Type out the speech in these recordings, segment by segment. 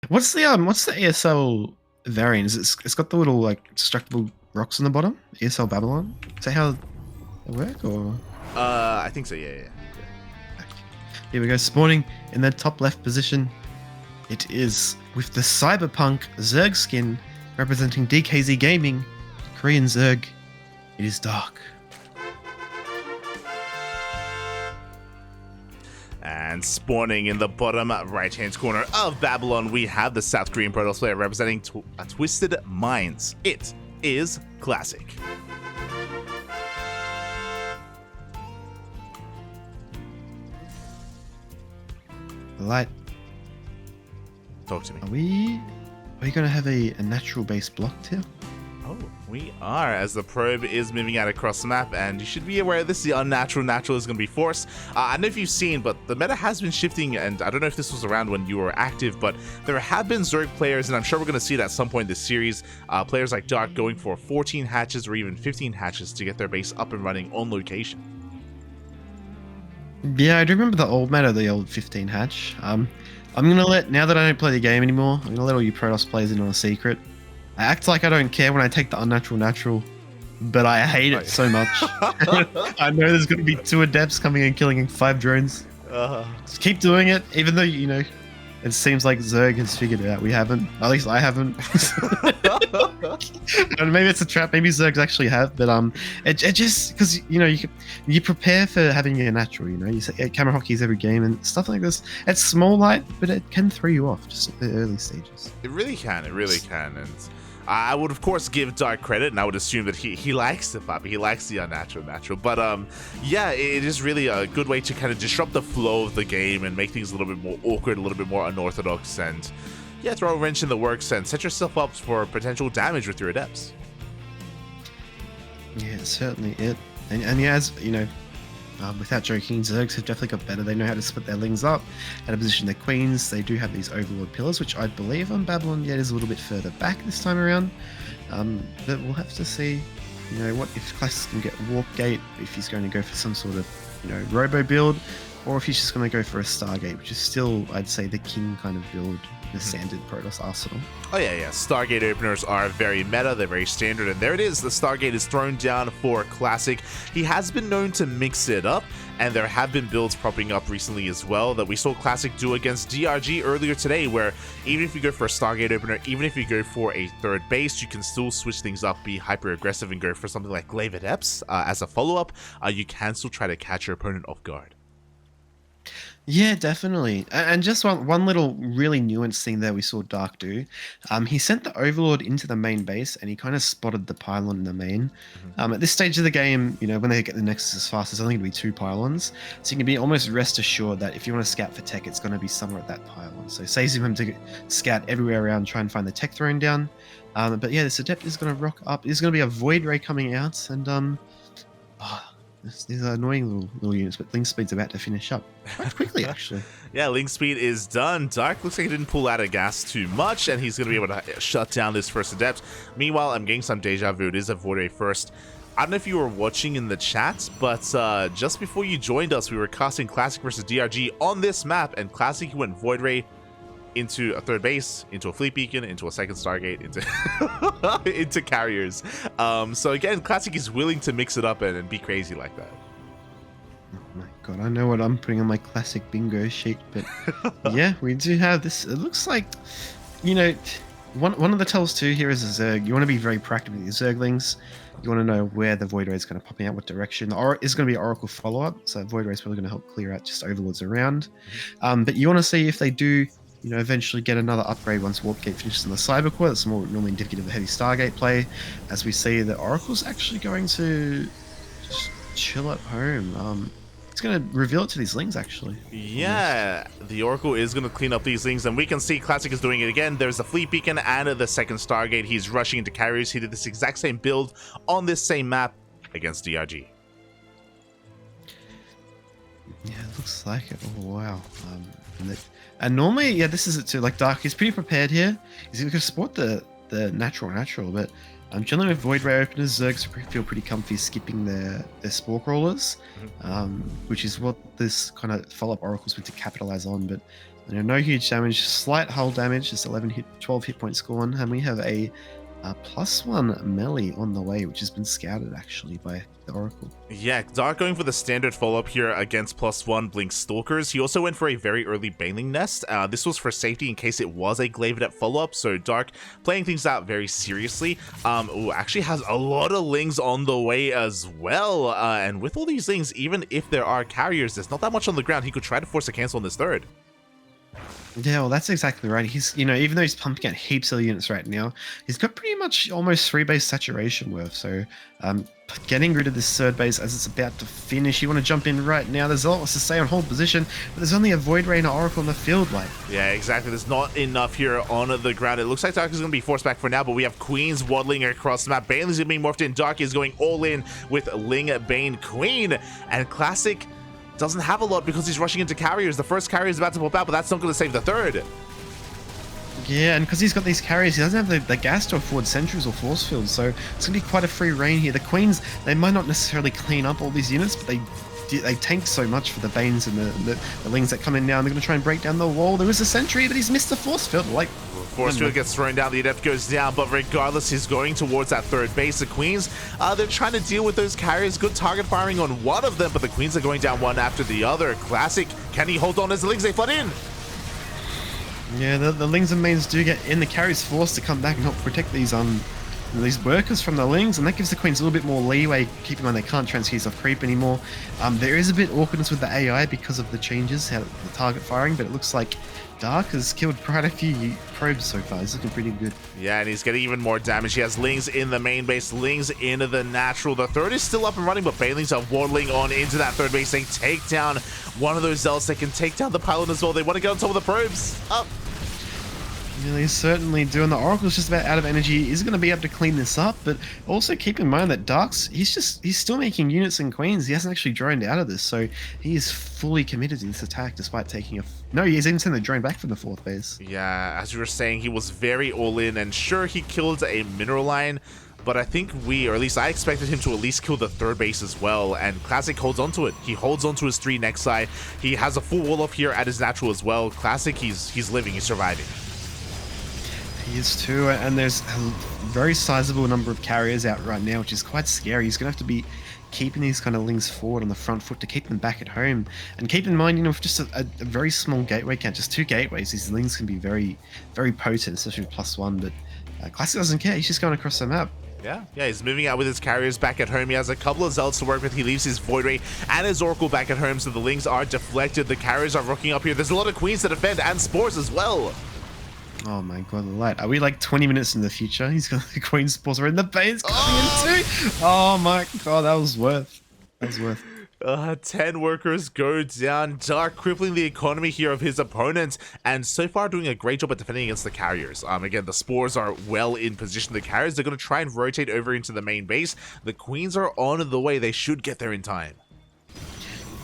What's the ESL variant? It's got the little like destructible rocks on the bottom. ESL Babylon. Is that how they work? Or I think so. Yeah. here we go. Spawning in the top left position. It is with the Cyberpunk Zerg skin representing DKZ Gaming, Korean Zerg. It is Dark. And spawning in the bottom right-hand corner of Babylon, we have the South Korean Protoss player representing Twisted Minds. It is Classic. Light. Talk to me. Are we going to have a natural base blocked here? Oh, we are, as the probe is moving out across the map, and you should be aware this is the unnatural. Natural is going to be force. I don't know if you've seen, but the meta has been shifting, and I don't know if this was around when you were active, but there have been Zerg players, and I'm sure we're going to see it at some point in this series, players like Dark going for 14 hatches or even 15 hatches to get their base up and running on location. Yeah, I do remember the old meta, the old 15 hatch. I'm going to let, now that I don't play the game anymore, I'm going to let all you Protoss players in on a secret. I act like I don't care when I take the unnatural natural, but I hate it so much. I know there's going to be 2 adepts coming and killing 5 drones. Just keep doing it, even though, you know, it seems like Zerg has figured it out. We haven't. At least I haven't. And maybe it's a trap. Maybe Zergs actually have, but it just because you know you prepare for having a natural. You know, you say camera hockeys every game and stuff like this. It's small light, but it can throw you off just at the early stages. It really can. It really can. And I would, of course, give Dark credit, and I would assume that he likes the Poppy. He likes the unnatural natural. But, yeah, it is really a good way to kind of disrupt the flow of the game and make things a little bit more awkward, a little bit more unorthodox, and, yeah, throw a wrench in the works and set yourself up for potential damage with your adepts. Yeah, it's certainly it. And yeah, as, you know, without joking, Zergs have definitely got better. They know how to split their lings up, how to position their queens. They do have these Overlord pillars, which I believe on Babylon yet is a little bit further back this time around. But we'll have to see, you know, what if Classic can get Warp Gate, if he's going to go for some sort of, you know, Robo build, or if he's just going to go for a Stargate, which is still, I'd say, the king kind of build, the standard Protoss arsenal. Oh yeah. Stargate openers are very meta, they're very standard, and there it is. The Stargate is thrown down for Classic. He has been known to mix it up, and there have been builds popping up recently as well that we saw Classic do against DRG earlier today, where even if you go for a Stargate opener, even if you go for a third base, you can still switch things up, be hyper aggressive, and go for something like Glaive Adepts as a follow-up. You can still try to catch your opponent off guard. Yeah, definitely. And just one little really nuanced thing that we saw Dark do. He sent the Overlord into the main base, and he kind of spotted the pylon in the main. At this stage of the game, you know, when they get the Nexus as fast, there's only going to be 2 pylons. So you can be almost rest assured that if you want to scout for tech, it's going to be somewhere at that pylon. So it saves him to scout everywhere around, try and find the tech thrown down. But yeah, this Adept is going to rock up. There's going to be a Void Ray coming out, and these are annoying little units, but Link Speed's about to finish up quite quickly, actually. Yeah, Link Speed is done. Dark looks like he didn't pull out of gas too much, and he's going to be able to shut down this first Adept. Meanwhile, I'm getting some deja vu. It is a Void Ray first. I don't know if you were watching in the chat, but just before you joined us, we were casting Classic versus DRG on this map, and Classic went Void Ray into a third base, into a fleet beacon, into a second Stargate, into into carriers. So again, Classic is willing to mix it up and be crazy like that. Oh my god, I know what I'm putting on my Classic bingo sheet, but yeah, we do have this. It looks like, you know, one of the tells too here is a Zerg. You want to be very proactive with your Zerglings. You want to know where the Void Ray is going to pop out, what direction. Is going to be Oracle follow-up, so Void Ray is probably going to help clear out just Overlords around. But you want to see if they do, you know, eventually get another upgrade once Warp Gate finishes in the Cyber Core. That's more normally indicative of heavy Stargate play, as we see that Oracle's actually going to just chill at home. It's going to reveal it to these Lings, actually. Yeah, the Oracle is going to clean up these Lings, and we can see Classic is doing it again. There's the Fleet Beacon and the second Stargate. He's rushing into carriers. He did this exact same build on this same map against DRG. Yeah, it looks like it. Oh, wow. And normally, yeah, this is it too. Like Dark, he's pretty prepared here. He's going to support the natural, but generally with Void Ray openers, Zergs feel pretty comfy skipping their Spore Crawlers, which is what this kind of follow-up Oracle's meant to capitalize on. But No huge damage, slight hull damage, just 12 hit points gone, and we have a +1 melee on the way, which has been scouted actually by the Oracle. Yeah, Dark going for the standard follow-up here against +1 Blink Stalkers. He also went for a very early Baneling Nest. This was for safety in case it was a Glaive Adept follow-up, so Dark playing things out very seriously. Actually has a lot of Lings on the way as well, and with all these Lings, even if there are carriers, there's not that much on the ground. He could try to force a cancel on this third. Yeah, well, that's exactly right. He's, even though he's pumping out heaps of units right now, he's got pretty much almost 3-base saturation worth. So, getting rid of this third base as it's about to finish, you want to jump in right now. There's a lot to say on hold position, but there's only a Void Rain Oracle on the field, like. Yeah, exactly. There's not enough here on the ground. It looks like Dark is going to be forced back for now, but we have Queens waddling across the map. Bane's going to be morphed in. Dark is going all in with Ling Bane Queen, and Classic doesn't have a lot because he's rushing into carriers. The first carrier is about to pop out, but that's not going to save the third. Yeah, and because he's got these carriers, he doesn't have the gas to afford sentries or force fields, so it's going to be quite a free reign here. The Queens, they might not necessarily clean up all these units, but they tank so much for the Banes and the Lings that come in now, and they're going to try and break down the wall. There is a sentry, but he's missed the force field. Like, Force field gets thrown down, the Adept goes down, but regardless, he's going towards that third base. The Queens, they're trying to deal with those carriers. Good target firing on one of them, but the Queens are going down one after the other. Classic, can he hold on as the Lings, they flood in? Yeah, the Lings and Mains do get in. The carrier's forced to come back and help protect these workers from the Lings, and that gives the Queens a little bit more leeway, keeping on they can't transfuse off creep anymore. There is a bit awkwardness with the AI because of the changes, the target firing, but it looks like Dark has killed quite a few probes so far. He's looking pretty good. Yeah, and he's getting even more damage. He has Lings in the main base, Lings into the natural. The third is still up and running, but Banelings are waddling on into that third base. They take down one of those Zealots. They can take down the Pylon as well. They want to get on top of the probes. Up. Yeah, they certainly do, and the Oracle's just about out of energy. He's going to be able to clean this up, but also keep in mind that Dark's, he's still making units and Queens. He hasn't actually droned out of this, so he is fully committed to this attack despite taking no, he's even sent the drone back from the fourth base. Yeah, as you were saying, he was very all in, and sure, he killed a mineral line, but I think or at least I expected him to at least kill the third base as well, and Classic holds onto it. He holds onto his 3 Nexi. He has a full wall up here at his natural as well. Classic, he's living, he's surviving. He is too, and there's a very sizable number of carriers out right now, which is quite scary. He's going to have to be keeping these kind of Lings forward on the front foot to keep them back at home. And keep in mind, with just a very small gateway count, just 2 gateways, these Lings can be very, very potent, especially with +1, but Classic doesn't care. He's just going across the map. Yeah, he's moving out with his carriers back at home. He has a couple of Zealots to work with. He leaves his Void Ray and his Oracle back at home, so the Lings are deflected. The carriers are rocking up here. There's a lot of Queens to defend and Spores as well. Oh my god, the light. Are we like 20 minutes in the future? He's got the Queen Spores are in the Bane's coming in too. Oh my god, that was worth. 10 workers go down. Dark crippling the economy here of his opponent, and so far doing a great job at defending against the carriers. Again, the Spores are well in position. The carriers, they're going to try and rotate over into the main base. The Queens are on the way. They should get there in time.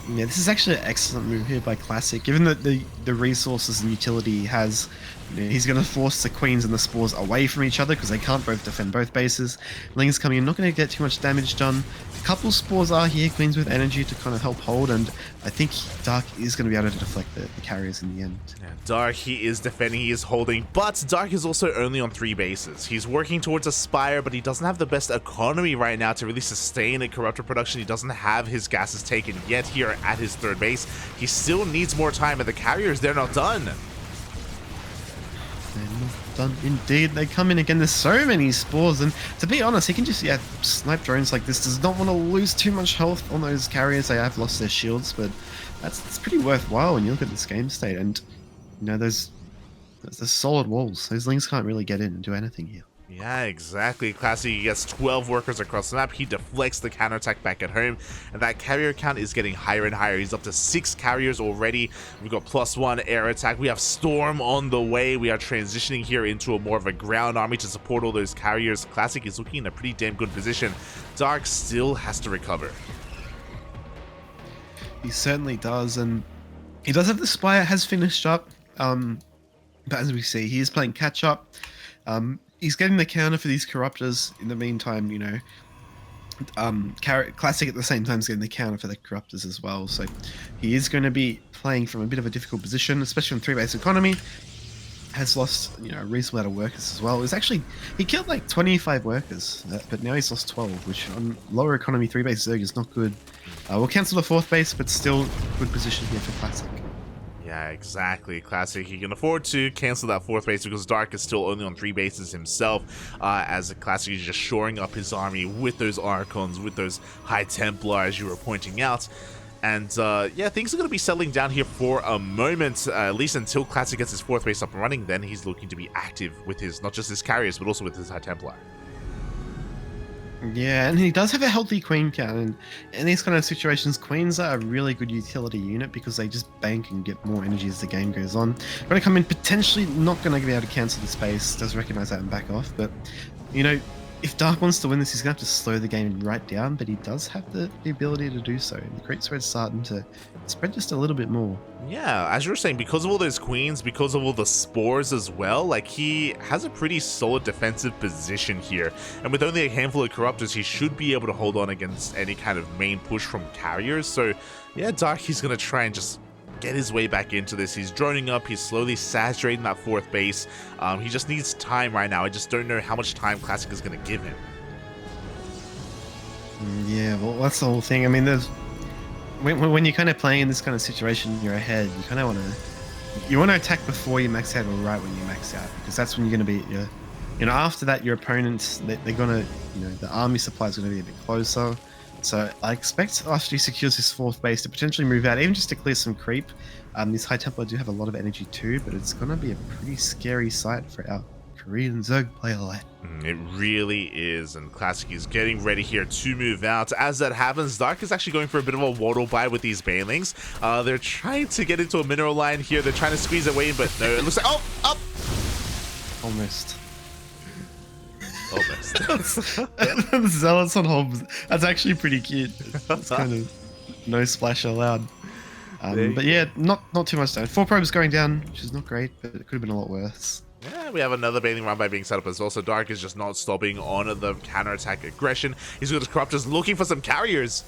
Yeah, this is actually an excellent move here by Classic. Given that the resources and utility he has, he's going to force the Queens and the Spores away from each other because they can't both defend both bases. Ling's coming in, not going to get too much damage done. A couple Spores are here, Queens with energy to kind of help hold, and I think Dark is going to be able to deflect the carriers in the end. Yeah, Dark, he is defending, he is holding, but Dark is also only on 3 bases. He's working towards a Spire, but he doesn't have the best economy right now to really sustain a Corruptor production. He doesn't have his gases taken yet here at his third base. He still needs more time, and the carriers, they're not done. They're not done indeed. They come in again. There's so many Spores, and to be honest, he can just snipe drones like this. Does not want to lose too much health on those carriers. They have lost their shields, but that's pretty worthwhile when you look at this game state. And there's solid walls. Those Lings can't really get in and do anything here. Yeah, exactly. Classy gets 12 workers across the map. He deflects the counterattack back at home, and that carrier count is getting higher and higher. He's up to 6 carriers already. We've got +1 air attack. We have Storm on the way. We are transitioning here into more of a ground army to support all those carriers. Classic is looking in a pretty damn good position. Dark still has to recover. He certainly does, and he does have the Spire, has finished up, but as we see, he is playing catch up. He's getting the counter for these Corruptors in the meantime, Classic at the same time is getting the counter for the Corruptors as well, so he is going to be playing from a bit of a difficult position, especially on 3-base economy. Has lost, a reasonable amount of workers as well. It was actually, he killed like 25 workers, but now he's lost 12, which on lower economy 3-base Zerg is not good. We'll cancel the 4th base, but still good position here for Classic. Yeah, exactly. Classic. He can afford to cancel that 4th base because Dark is still only on 3 bases himself, as a Classic is just shoring up his army with those Archons, with those High Templar, as you were pointing out. And yeah, things are going to be settling down here for a moment, at least until Classic gets his 4th base up and running. Then he's looking to be active with his, not just his carriers, but also with his High Templar. Yeah, and he does have a healthy queen count, and in these kind of situations, queens are a really good utility unit because they just bank and get more energy as the game goes on. Going to come in, potentially not going to be able to cancel the space, does recognize that and back off, but, if Dark wants to win this, he's going to have to slow the game right down, but he does have the ability to do so. The creep spread's starting to spread just a little bit more. Yeah, as you were saying, because of all those queens, because of all the spores as well, like, he has a pretty solid defensive position here. And with only a handful of corruptors, he should be able to hold on against any kind of main push from carriers. So, yeah, Dark, he's going to try and just get his way back into this. He's droning up, he's slowly saturating that 4th base. He just needs time right now. I just don't know how much time Classic is going to give him. Yeah, well, that's the whole thing. I mean, when you're kind of playing in this kind of situation, you're ahead. You kind of want to attack before you max out or right when you max out, because that's when you're going to be, after that, your opponents, they're going to, the army supply is going to be a bit closer. So I expect after he secures his 4th base to potentially move out, even just to clear some creep. These High Templar do have a lot of energy too, but it's going to be a pretty scary sight for our Korean Zerg player lane. It really is, and Classic is getting ready here to move out. As that happens, Dark is actually going for a bit of a waddle buy with these Banelings. They're trying to get into a mineral line here. They're trying to squeeze away, but no, it looks like, oh, up! Almost. Almost. Zealots on Hobbs. That's actually pretty cute. It's kind of no splash allowed. But yeah, not too much down. 4 probes going down, which is not great, but it could have been a lot worse. Yeah, we have another bathing run by being set up as well. So Dark is just not stopping on the counterattack aggression. He's got his corruptors looking for some carriers.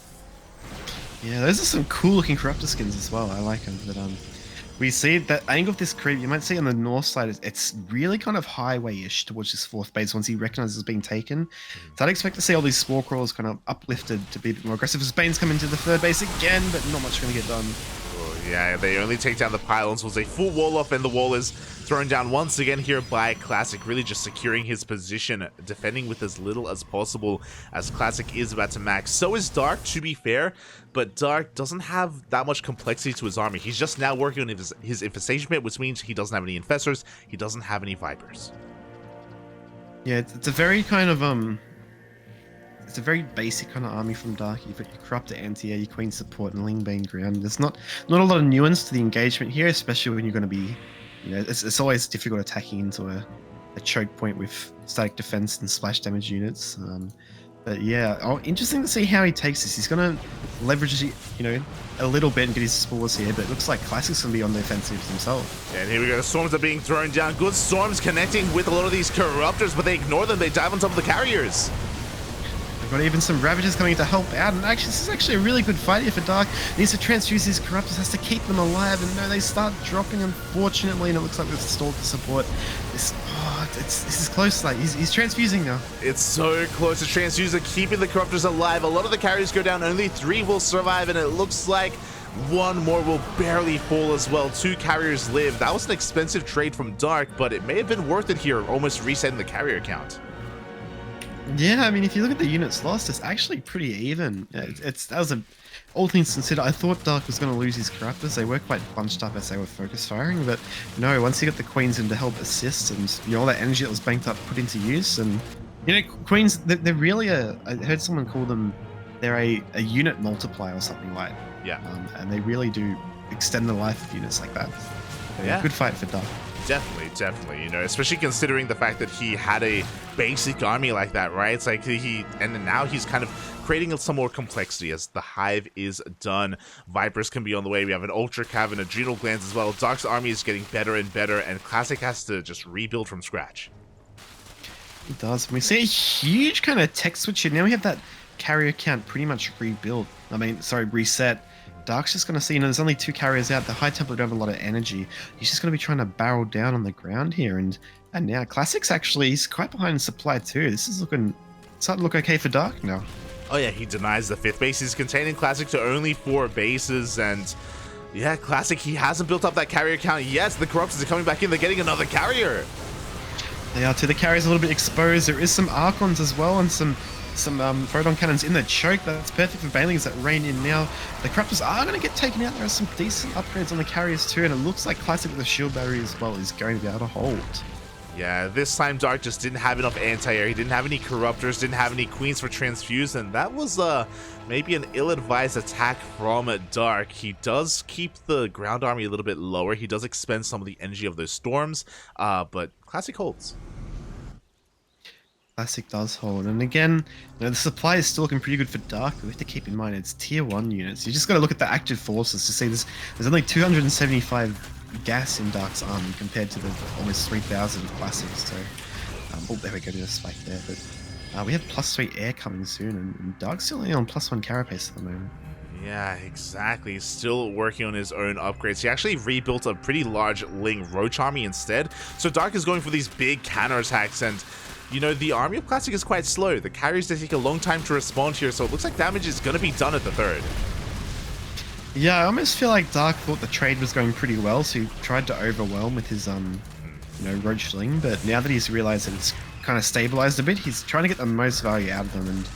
Yeah, those are some cool looking corruptor skins as well. I like them. But we see that angle of this creep, you might see on the north side, it's really kind of highway-ish towards this 4th base once he recognizes it's being taken. So I'd expect to see all these spore crawlers kind of uplifted to be a bit more aggressive as Bane's come into the 3rd base again, but not much going to get done. Oh, yeah, they only take down the pylons. Was a full wall off, and the wall is thrown down once again here by Classic, really just securing his position, defending with as little as possible as Classic is about to max. So is Dark, to be fair, but Dark doesn't have that much complexity to his army. He's just now working on his infestation bit, which means he doesn't have any infestors, he doesn't have any vipers. Yeah, it's a very kind of it's a very basic kind of army from Dark. You've got your Corruptor Anti-Air, your Queen Support, and Lingbane Ground. There's not a lot of nuance to the engagement here, especially when you're going to be, it's always difficult attacking into a choke point with static defense and splash damage units. But yeah, interesting to see how he takes this. He's going to leverage, a little bit and get his spores here, but it looks like Classic's going to be on the offensive himself. And here we go, the storms are being thrown down. Good storms connecting with a lot of these corruptors, but they ignore them. They dive on top of the carriers. We've got even some Ravagers coming to help out, and actually this is actually a really good fight here for Dark. He needs to transfuse his Corruptors, has to keep them alive, and no, they start dropping unfortunately, and it looks like we've stalled the support. This is close, like he's transfusing now. It's so close to transfuser, keeping the Corruptors alive. A lot of the carriers go down, only 3 will survive, and it looks like 1 more will barely fall as well. 2 carriers live. That was an expensive trade from Dark, but it may have been worth it here, almost resetting the carrier count. Yeah, I mean, if you look at the units lost, it's actually pretty even. That was all things considered. I thought Dark was going to lose his Corruptors. They were quite bunched up as they were focus firing, but no, once he got the Queens in to help assist and all that energy that was banked up put into use, and Queens, they're really I heard someone call them, they're a unit multiplier or something like. Yeah. And they really do extend the life of units like that. So, yeah. Good fight for Dark. Definitely, especially considering the fact that he had a basic army like that, right? It's like and now he's kind of creating some more complexity as the Hive is done. Vipers can be on the way. We have an Ultra Cav and Adrenal Glands as well. Dark's army is getting better and better, and Classic has to just rebuild from scratch. It does. We see a huge kind of tech switch here. Now we have that carrier count pretty much rebuilt. Reset. Dark's just going to see, there's only 2 carriers out. The High Templar don't have a lot of energy. He's just going to be trying to barrel down on the ground here. And now Classic's actually, he's quite behind in supply too. This is starting to look okay for Dark now. Oh yeah, he denies the 5th base. He's containing Classic to only 4 bases, and yeah, Classic, he hasn't built up that carrier count yet. The Corruptors are coming back in. They're getting another carrier. They are too. The carrier's a little bit exposed. There is some Archons as well, and some Photon Cannons in the choke. That's perfect for Banelings that rain in now. The Corruptors are going to get taken out. There are some decent upgrades on the carriers too, and it looks like Classic with the shield battery as well is going to be able to hold. Yeah, this time Dark just didn't have enough anti-air. He didn't have any Corruptors, didn't have any Queens for Transfuse, and that was maybe an ill-advised attack from Dark. He does keep the ground army a little bit lower. He does expend some of the energy of those storms, but Classic holds. Classic does hold, and again, the supply is still looking pretty good for Dark, but we have to keep in mind it's tier 1 units. You just got to look at the active forces to see there's only 275 gas in Dark's army compared to the almost 3,000 of Classics. So, oh, there we go, there's a spike there. But we have +3 air coming soon, and Dark's still only on +1 carapace at the moment. Yeah, exactly. He's still working on his own upgrades. He actually rebuilt a pretty large Ling Roach army instead. So Dark is going for these big counter attacks, and the army of Classic is quite slow. The carriers, they take a long time to respond here, so it looks like damage is going to be done at the 3rd. Yeah, I almost feel like Dark thought the trade was going pretty well, so he tried to overwhelm with his Roach Ling, but now that he's realized that it's kind of stabilized a bit, he's trying to get the most value out of them, and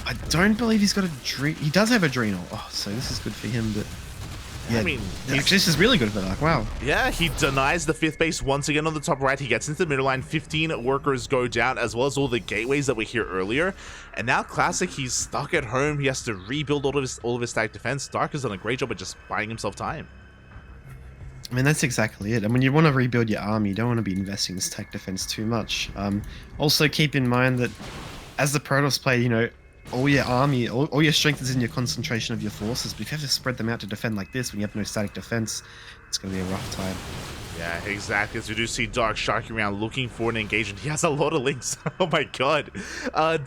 I don't believe he's got a Dream. He does have a Adrenal. Oh, so this is good for him, but yeah, I mean, this is really good for Dark. Wow. Yeah, he denies the 5th base once again on the top right. He gets into the middle line. 15 workers go down, as well as all the gateways that were here earlier. And now Classic, he's stuck at home. He has to rebuild all of his stack defense. Dark has done a great job at just buying himself time. I mean, that's exactly it. And when you want to rebuild your army, you don't want to be investing in stack defense too much. Also, keep in mind that as the Protoss player, all your army, all your strength is in your concentration of your forces, but if you have to spread them out to defend like this when you have no static defense, it's going to be a rough time. Yeah, exactly. As we do see Dark sharking around looking for an engagement. He has a lot of Lings. Oh my god.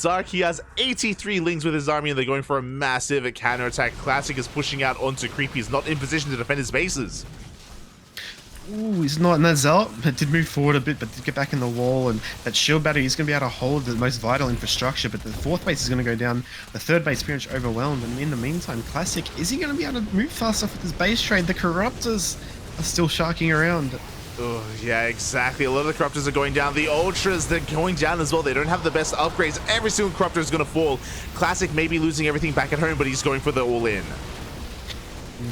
Dark, he has 83 Lings with his army, and they're going for a massive counterattack. Classic is pushing out onto Creepy. He's not in position to defend his bases. Ooh, he's not in that Zealot. It did move forward a bit, but did get back in the wall, and that shield battery is going to be able to hold the most vital infrastructure, but the 4th base is going to go down. The 3rd base pretty much overwhelmed, and in the meantime, Classic, is he going to be able to move fast enough with his base trade? The Corruptors are still sharking around. Oh, yeah, exactly. A lot of the Corruptors are going down. The Ultras, they're going down as well. They don't have the best upgrades. Every single Corruptor is going to fall. Classic may be losing everything back at home, but he's going for the all-in.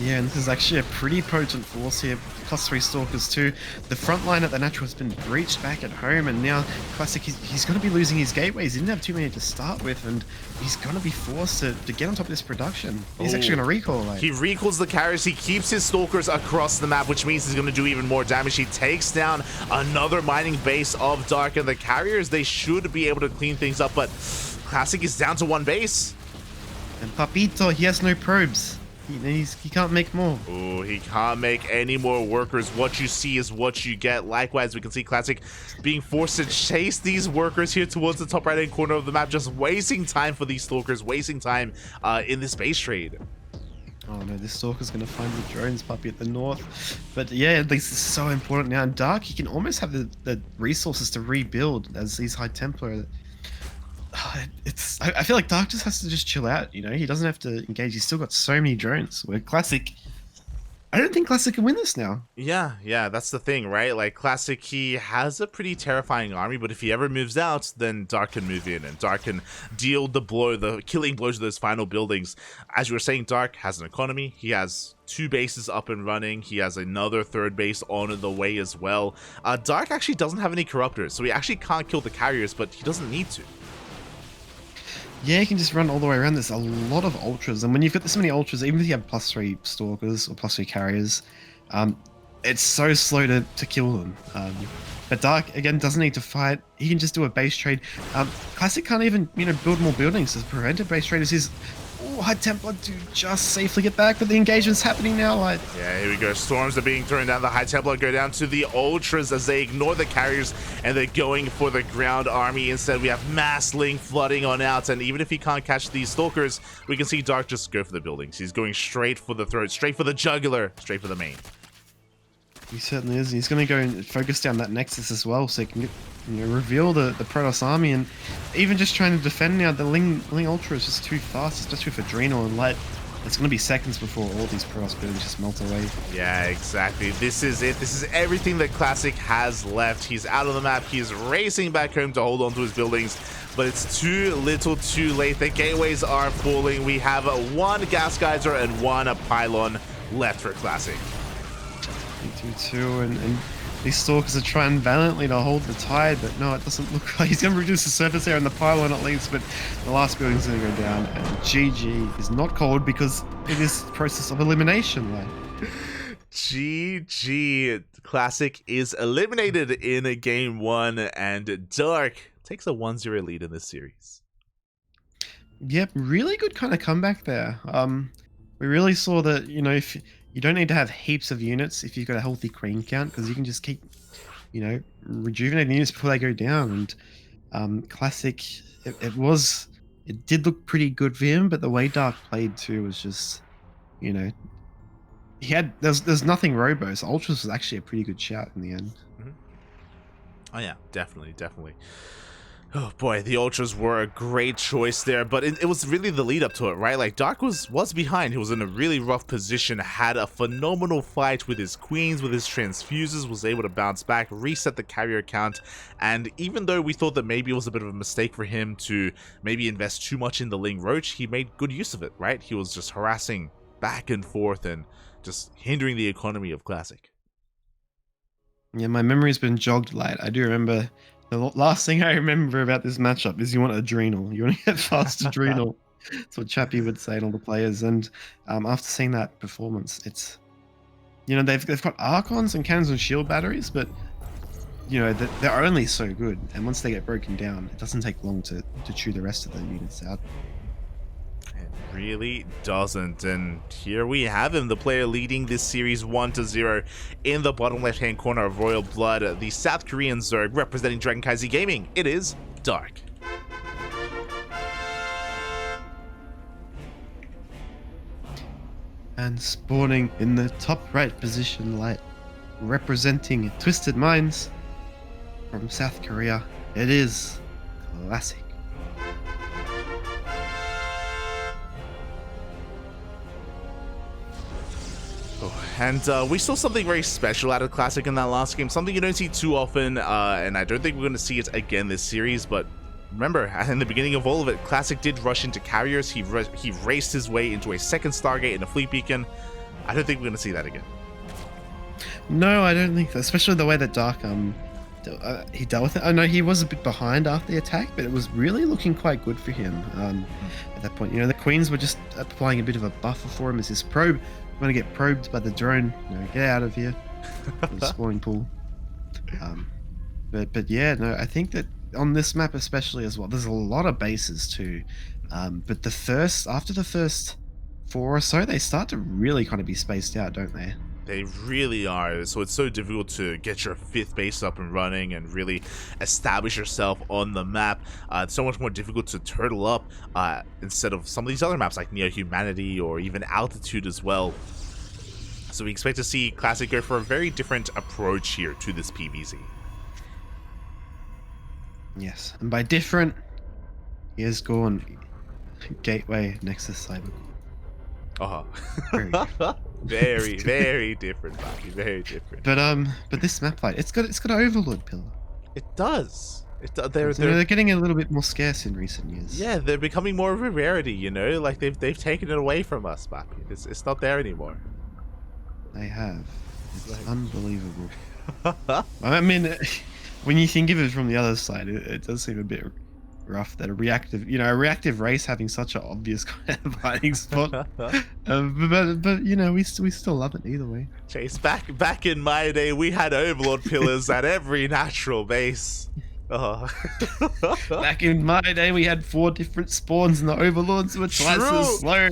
Yeah, and this is actually a pretty potent force here. +3 Stalkers too. The front line at the Natural has been breached back at home, and now Classic, he's going to be losing his gateways. He didn't have too many to start with, and he's going to be forced to get on top of this production. He's actually going to recall. He recalls the carriers. He keeps his Stalkers across the map, which means he's going to do even more damage. He takes down another mining base of Dark, and the carriers, they should be able to clean things up, but Classic is down to 1 base. And Papito, he has no probes. He can't make more. Oh, he can't make any more workers. What you see is what you get. Likewise, we can see Classic being forced to chase these workers here towards the top right-hand corner of the map, just wasting time for these Stalkers, wasting time in this base trade. Oh no, this Stalker's going to find the drones puppy at the north. But yeah, this is so important now. In Dark, he can almost have the resources to rebuild as these High Templar. I feel like Dark just has to just chill out, he doesn't have to engage. He's still got so many drones, where Classic, I don't think Classic can win this now. Yeah, that's the thing, right? Like, Classic, he has a pretty terrifying army, but if he ever moves out, then Dark can move in, and Dark can deal the killing blows to those final buildings. As you were saying, Dark has an economy. He has 2 bases up and running. He has another 3rd base on the way as well. Dark actually doesn't have any Corruptors, so he actually can't kill the carriers, but he doesn't need to. Yeah, you can just run all the way around. There's a lot of Ultras, and when you've got this many Ultras, even if you have +3 Stalkers or +3 carriers, it's so slow to kill them. But Dark, again, doesn't need to fight. He can just do a base trade. Classic can't even, build more buildings. The preventive base trade is his Oh, High Templar to just safely get back, but the engagement's happening now. Like, Yeah, here we go. Storms are being thrown down. The High Templar go down to the Ultras as they ignore the carriers and they're going for the ground army. Instead, we have Massling flooding on out. And even if he can't catch these Stalkers, we can see Dark just go for the buildings. He's going straight for the throat, straight for the jugular, straight for the main. he certainly is. He's going to go and focus down that Nexus as well, so he can get, reveal the Protoss army, and even just trying to defend now. The Ling Ultra is just too fast, especially for Adrenal and Light. It's going to be seconds before all these Protoss buildings just melt away. Yeah, exactly. This is it. This is everything that Classic has left. He's out of the map. He's racing back home to hold on to his buildings, but it's too little too late. The gateways are falling. We have one gas geyser and one pylon left for Classic. 3-2-2, and these Stalkers are trying valiantly to hold the tide, but no, it doesn't look like he's going to reduce the surface area in the pylon at least, but the last building's going to go down, and GG is not called because it is the process of elimination. Like. GG. Classic is eliminated in game 1, and Dark takes a 1-0 lead in this series. Yep, really good kind of comeback there. We really saw that, if you don't need to have heaps of units if you've got a healthy queen count, because you can just keep, rejuvenating units before they go down. And Classic, it did look pretty good for him, but the way Dark played too was just, there's nothing robo, so Ultras was actually a pretty good shout in the end. Mm-hmm. Oh yeah, definitely. Oh boy, the Ultras were a great choice there, but it was really the lead up to it, right? Like, Dark was behind. He was in a really rough position, had a phenomenal fight with his queens, with his transfuses, was able to bounce back, reset the carrier count, and even though we thought that maybe it was a bit of a mistake for him to maybe invest too much in the Ling Roach, he made good use of it, right? He was just harassing back and forth and just hindering the economy of Classic. Yeah, my memory's been jogged light. I do remember. The last thing I remember about this matchup is you want Adrenal. You want to get fast Adrenal. That's what Chappie would say to all the players. And after seeing that performance, it's, they've got Archons and cannons and shield batteries, but, they're only so good. And once they get broken down, it doesn't take long to chew the rest of the units out. It really doesn't, and here we have him, the player leading this series 1-0 in the bottom left hand corner of Royal Blood, the South Korean Zerg representing DragonKaiZ Gaming. It is Dark. And spawning in the top right position, Light, representing Twisted Minds from South Korea, it is Classic. And we saw something very special out of Classic in that last game, something you don't see too often, and I don't think we're going to see it again this series, but remember, in the beginning of all of it, Classic did rush into carriers, he raced his way into a second Stargate and a fleet beacon. I don't think we're going to see that again. No, I don't think so, especially the way that Dark, he dealt with it. I know he was a bit behind after the attack, but it was really looking quite good for him at that point. The Queens were just applying a bit of a buffer for him as his probe. I'm going to get probed by the drone. Get out of here. The spawning pool. But yeah, no, I think that on this map especially as well, there's a lot of bases too. But after the first 4 or so, they start to really kind of be spaced out, don't they? They really are. So it's so difficult to get your 5th base up and running and really establish yourself on the map. It's so much more difficult to turtle up instead of some of these other maps like Neo Humanity or even Altitude as well. So we expect to see Classic go for a very different approach here to this PvZ. Yes, and by different, he has gone Gateway Nexus Cyber. Very, very different, Bucky. Very different. But this map fight, it's got an Overlord pillar. It does. They're getting a little bit more scarce in recent years. Yeah, they're becoming more of a rarity. Like they've taken it away from us, Bucky. It's not there anymore. They have. It's unbelievable. I mean, when you think of it from the other side, it does seem a bit rough that a reactive race having such an obvious kind of hiding spot. But we still love it either way. Chase, back in my day, we had Overlord pillars at every natural base. Back in my day, we had 4 different spawns, and the overlords were twice as slow.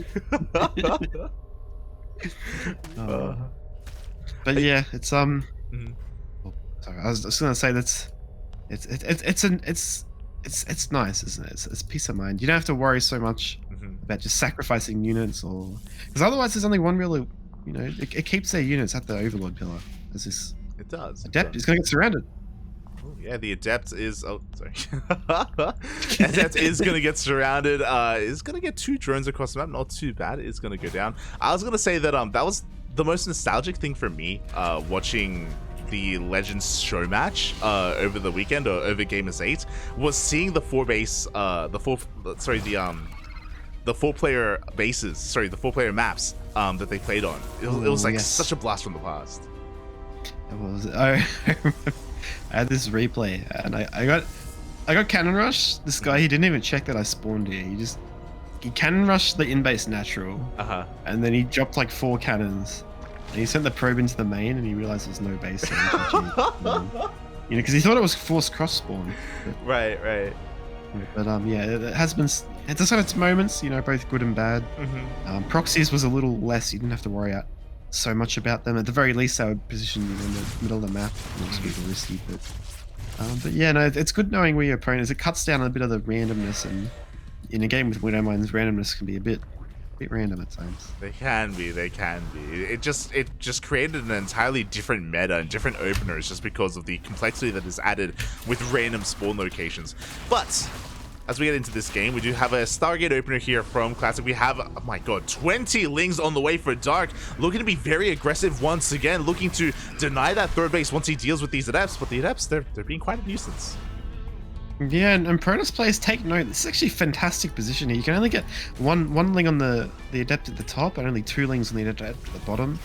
But yeah, it's Mhm. oh, sorry, I was just gonna say it's nice, isn't it? It's peace of mind. You don't have to worry so much Mhm. about just sacrificing units, or because otherwise there's only one really, it keeps their units at the overlord pillar. There's this It does. It adept does. is gonna get surrounded. Oh, yeah, the adept is. Oh, sorry. Adept is gonna get surrounded. Is gonna get 2 drones across the map. Not too bad. It's gonna go down. I was gonna say that that was the most nostalgic thing for me. Watching the Legends show match over the weekend or over Gamers 8 was seeing the 4-player bases. Sorry, the 4-player maps that they played on. It was like Yes. such a blast from the past. It was. I had this replay, and I got cannon rush. This guy, he didn't even check that I spawned here. He cannon rushed the in-base natural, and then he dropped like 4 cannons, and he sent the probe into the main, and he realized there's no base. So because he thought it was forced cross spawn. Right. But yeah, it has been. It does have its moments, both good and bad. Proxies was a little less. You didn't have to worry so much about them. At the very least, they would position you in the middle of the map. It was a bit risky, but yeah, no, it's good knowing where your opponent is. It cuts down a bit of the randomness, and in a game with Widow Mines, randomness can be a bit random at times. They can be. It just created an entirely different meta and different openers just because of the complexity that is added with random spawn locations. But as we get into this game, we do have a Stargate opener here from Classic. We have, oh my god, 20 Lings on the way for Dark, looking to be very aggressive once again, looking to deny that 3rd base once he deals with these Adepts, but the Adepts, they're being quite a nuisance. Yeah, and Protoss players take note. This is actually a fantastic position here. You can only get one Ling on the Adept at the top, and only 2 Lings on the Adept at the bottom.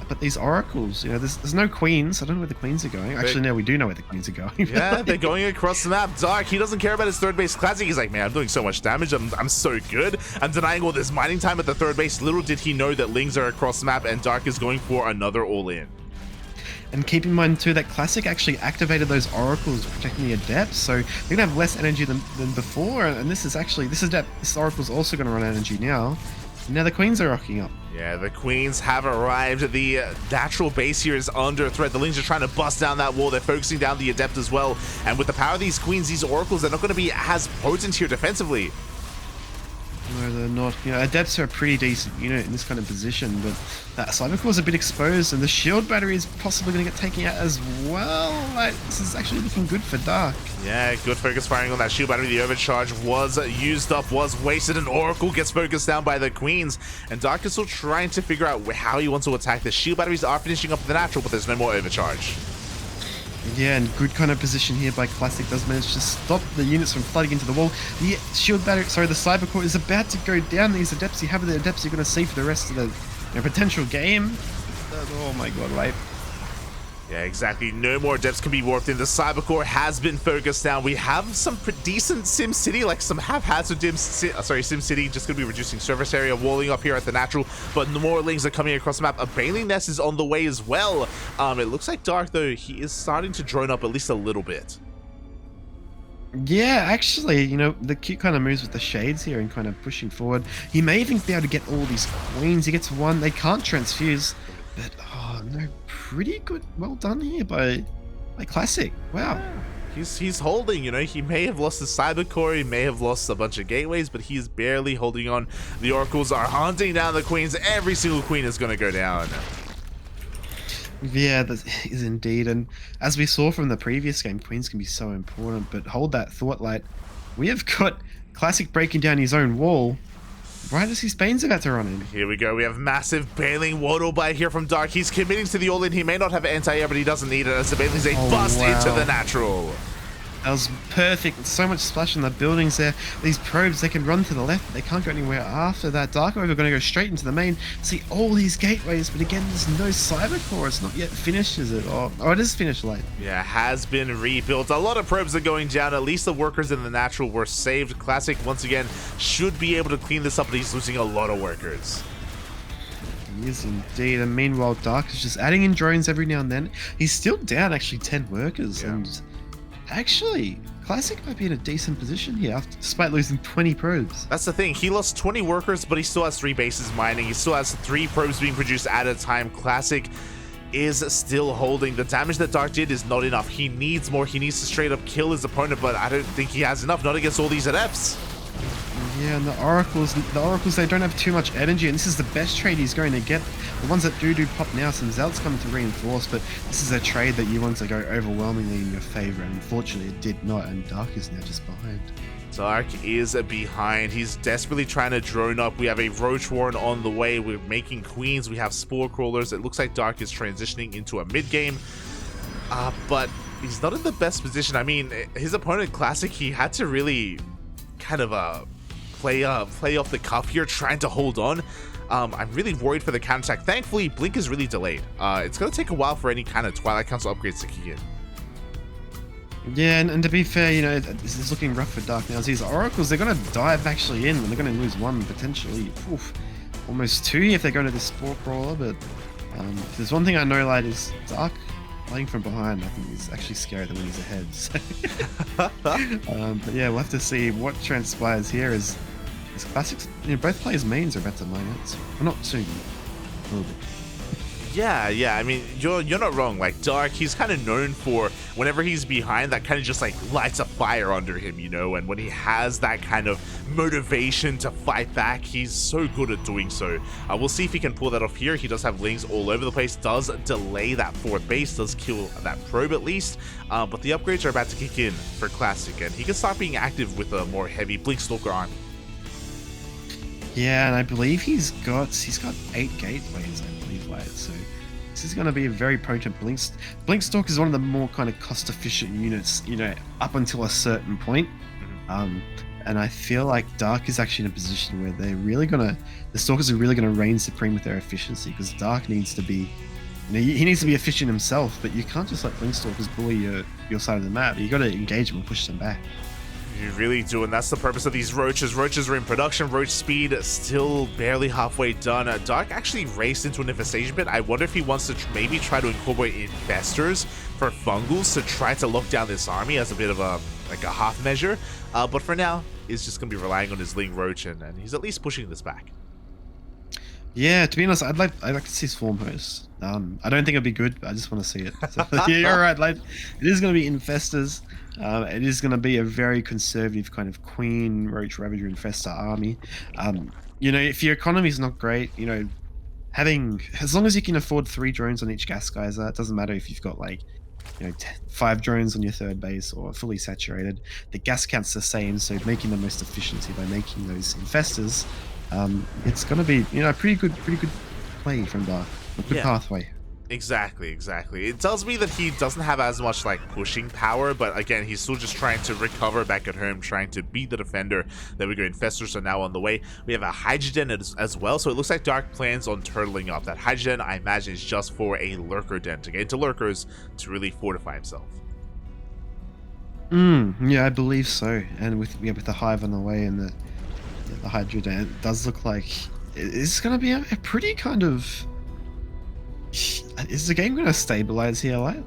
But these oracles, there's no queens. I don't know where the queens are going. Actually, now we do know where the queens are going. Yeah, they're going across the map. Dark, he doesn't care about his 3rd base Classic. He's like, man, I'm doing so much damage. I'm so good. I'm denying all this mining time at the 3rd base. Little did he know that Lings are across the map, and Dark is going for another all-in. And keep in mind too that Classic actually activated those oracles protecting the Adepts, so they're gonna have less energy than before. And this oracle's also gonna run energy now. And now the queens are rocking up. Yeah, the queens have arrived. The natural base here is under threat. The Lings are trying to bust down that wall. They're focusing down the Adept as well. And with the power of these queens, these oracles, they're not going to be as potent here defensively. No, they're not. Adepts are a pretty decent unit in this kind of position, but that Cybercore is a bit exposed, and the shield battery is possibly going to get taken out as well. This is actually looking good for Dark. Yeah, good focus firing on that shield battery. The overcharge was used up, was wasted, and Oracle gets focused down by the queens. And Dark is still trying to figure out how he wants to attack. The shield batteries are finishing up the natural, but there's no more overcharge. Yeah, and good kind of position here by Classic does manage to stop the units from flooding into the wall. The shield battery, the Cybercore is about to go down. These Adepts, you have the Adepts you're going to see for the rest of the potential game. Oh my god, wait. Yeah, exactly. No more Adepts can be warped in. The Cybercore has been focused down. We have some decent SimCity, like some haphazard SimCity, just going to be reducing surface area, walling up here at the natural, but more Lings are coming across the map. A Baneling Nest is on the way as well. It looks like Dark, though, he is starting to drone up at least a little bit. Yeah, actually, the cute kind of moves with the shades here and kind of pushing forward. He may even be able to get all these queens. He gets 1. They can't transfuse, but oh no, pretty good. Well done here by Classic. Wow. He's holding, he may have lost the Cybercore, he may have lost a bunch of gateways, but he is barely holding on. The Oracles are hunting down the queens. Every single queen is going to go down. Yeah, that is indeed. And as we saw from the previous game, queens can be so important, but hold that thought, light. We have got Classic breaking down his own wall right as his Bane's about to run in. Here we go. We have massive Baneling waddle by here from Dark. He's committing to the all-in. He may not have anti-air, but he doesn't need it as the Baneling's a bust into the natural. That was perfect. So much splash in the buildings there. These probes, they can run to the left. They can't go anywhere after that. Dark Wave are going to go straight into the main. See all these gateways, but again, there's no Cybercore. It's not yet finished, is it? Oh, it is finished late. Yeah, has been rebuilt. A lot of probes are going down. At least the workers in the natural were saved. Classic, once again, should be able to clean this up, but he's losing a lot of workers. He is indeed. And meanwhile, Dark is just adding in drones every now and then. He's still down, actually, 10 workers. Yeah. And actually, Classic might be in a decent position here, despite losing 20 probes. That's the thing. He lost 20 workers, but he still has 3 bases mining. He still has 3 probes being produced at a time. Classic is still holding. The damage that Dark did is not enough. He needs more. He needs to straight up kill his opponent, but I don't think he has enough. Not against all these adepts. Yeah, and the oracles, they don't have too much energy, and this is the best trade he's going to get. The ones that do pop now, some Zelt's coming to reinforce, but this is a trade that you want to go overwhelmingly in your favor, and unfortunately it did not, and Dark is now just behind. Dark is behind. He's desperately trying to drone up. We have a Roach Warren on the way. We're making Queens. We have Spore Crawlers. It looks like Dark is transitioning into a mid game, but he's not in the best position. I mean, his opponent Classic, he had to really kind of play off the cuff here, trying to hold on. I'm really worried for the counterattack. Thankfully, Blink is really delayed. It's going to take a while for any kind of Twilight Council upgrades to kick in. Yeah, and to be fair, you know, this is looking rough for Dark now. These Oracles, they're going to dive actually in, and they're going to lose 1 potentially. Oof, almost 2 if they go into this Spore Crawler, but if there's one thing I know, like, is Dark playing from behind, I think is actually scarier than when he's ahead. So. But yeah, we'll have to see what transpires here as Classics, you know, both players' mains are about to mine out. So, well, not soon, a little bit. Yeah, I mean, you're not wrong. Like, Dark, he's kind of known for whenever he's behind, that kind of just like lights a fire under him, you know, and when he has that kind of motivation to fight back, he's so good at doing so. We'll see if he can pull that off here. He does have Lings all over the place, does delay that 4th base, does kill that probe at least, but the upgrades are about to kick in for Classic, and he can start being active with a more heavy Blink Stalker army. Yeah, and I believe he's got 8 gateways, I believe, like, so this is going to be a very potent Blink. Blink Stalk is one of the more kind of cost-efficient units, you know, up until a certain point. And I feel like Dark is actually in a position where they're really the Stalkers are really going to reign supreme with their efficiency, because Dark needs to be, you know, he needs to be efficient himself, but you can't just let Blink Stalkers bully your side of the map. You got to engage them and push them back. You really do, and that's the purpose of these Roaches. Roaches are in production. Roach speed still barely halfway done. Dark actually raced into an infestation pit. I wonder if he wants to maybe try to incorporate infestors for Fungals to try to lock down this army as a bit of a half measure. But for now, he's just going to be relying on his Ling Roach, and he's at least pushing this back. Yeah, to be honest, I'd like to see his form host. I don't think it'd be good, but I just want to see it. So, yeah, you're right. Like, it is going to be infestors. It is going to be a very conservative kind of Queen, Roach, Ravager, Infestor army. You know, if your economy is not great, you know, as long as you can afford 3 drones on each gas geyser, it doesn't matter if you've got like, you know, 5 drones on your 3rd base or fully saturated. The gas count's the same, so making the most efficiency by making those infestors, it's going to be, you know, a pretty good play from Dark. A good pathway. Exactly. It tells me that he doesn't have as much like pushing power, but again, he's still just trying to recover back at home, trying to beat the defender. There we go, infestors are now on the way. We have a Hydrogen as well, so it looks like Dark plans on turtling up. That Hydrogen, I imagine, is just for a Lurker Den, to get into Lurkers to really fortify himself. Yeah, I believe so. And with the Hive on the way and the Hydrogen, it does look like it's going to be a pretty kind of... Is the game going to stabilize here, like?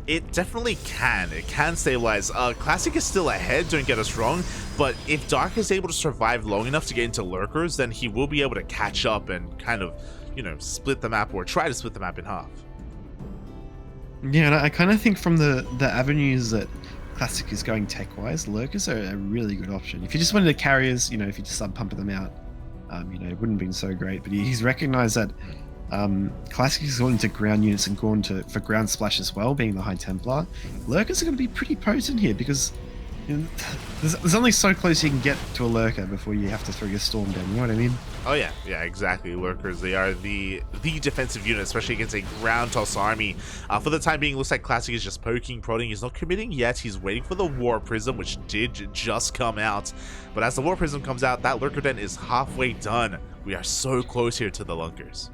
It definitely can. It can stabilize. Classic is still ahead, don't get us wrong, but if Dark is able to survive long enough to get into Lurkers, then he will be able to catch up and kind of, you know, split the map, or try to split the map in half. Yeah, and I kind of think from the avenues that Classic is going tech-wise, Lurkers are a really good option. If you just wanted the carriers, you know, if you just start pumping them out, you know, it wouldn't have been so great, but he's recognized that Classic has gone into ground units and gone for ground splash as well, being the High Templar. Lurkers are going to be pretty potent here, because you know, there's only so close you can get to a Lurker before you have to throw your Storm down, you know what I mean? Oh yeah, exactly. Lurkers, they are the defensive unit, especially against a ground toss army. For the time being, looks like Classic is just poking, prodding. He's not committing yet. He's waiting for the War Prism, which did just come out. But as the War Prism comes out, that Lurker Den is halfway done. We are so close here to the Lunkers.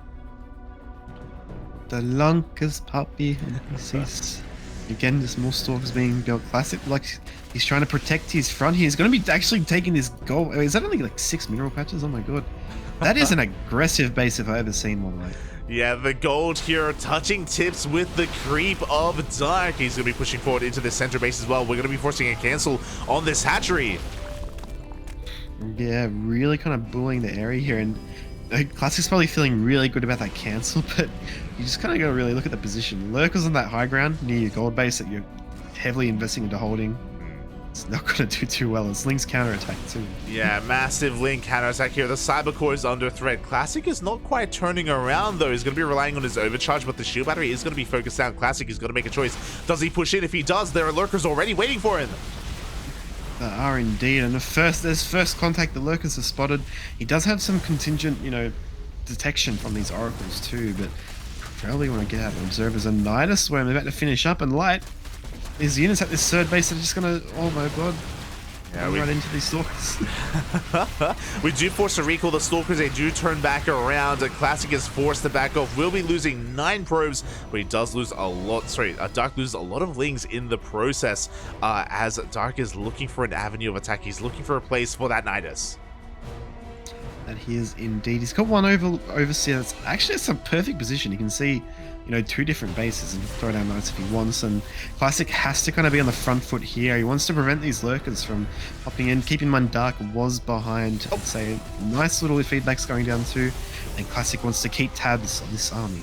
The Lunkers, puppy. Again, there's more Stalkers being built. Classic, like, he's trying to protect his front. He's going to be actually taking this gold. Is that only like 6 mineral patches? Oh my god. That is an aggressive base if I've ever seen one, like. Yeah, the gold here touching tips with the creep of Dark. He's going to be pushing forward into the center base as well. We're going to be forcing a cancel on this hatchery. Yeah, really kind of bullying the area here, and Classic's probably feeling really good about that cancel, but you just kind of got to really look at the position. Lurker's on that high ground near your gold base that you're heavily investing into holding. It's not going to do too well. It's Link's counterattack too. Yeah, massive Link counterattack here. The Cyber Core is under threat. Classic is not quite turning around though. He's going to be relying on his overcharge, but the shield battery is going to be focused down. Classic is going to make a choice. Does he push in? If he does, there are lurkers already waiting for him. There are indeed, and there's first contact. The lurkers are spotted. He does have some contingent, detection from these oracles too, but probably want to get out of observers. And Nidus, where I'm about to finish up, and Light. These units at this third base are just gonna, oh my god, run into these stalkers. We do force a recall. The stalkers, they do turn back around. Classic is forced to back off. We'll be losing 9 probes, but he does lose a lot. Sorry, Dark loses a lot of Lings in the process as Dark is looking for an avenue of attack. He's looking for a place for that Nidus. And he is indeed. He's got one overseer. It's a perfect position. You can see, 2 different bases and throw down knights if he wants. And Classic has to kind of be on the front foot here. He wants to prevent these lurkers from hopping in. Keep in mind, Dark was behind. Say, nice little feedbacks going down too. And Classic wants to keep tabs on this army.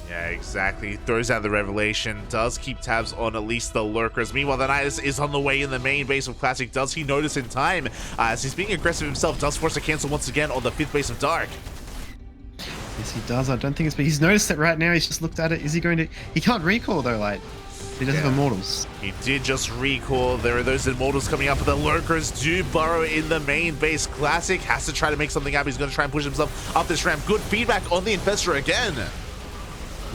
Yeah, exactly. Throws out the revelation. Does keep tabs on at least the lurkers. Meanwhile, the Nidus is on the way in the main base of Classic. Does he notice in time? As he's being aggressive himself, does force a cancel once again on the 5th base of Dark. Yes, he does. I don't think but he's noticed it right now. He's just looked at it. Is he going to... He can't recall though, like... He doesn't have immortals. He did just recall. There are those immortals coming up, but the lurkers do burrow in the main base. Classic has to try to make something happen. He's going to try and push himself up this ramp. Good feedback on the Infestor again.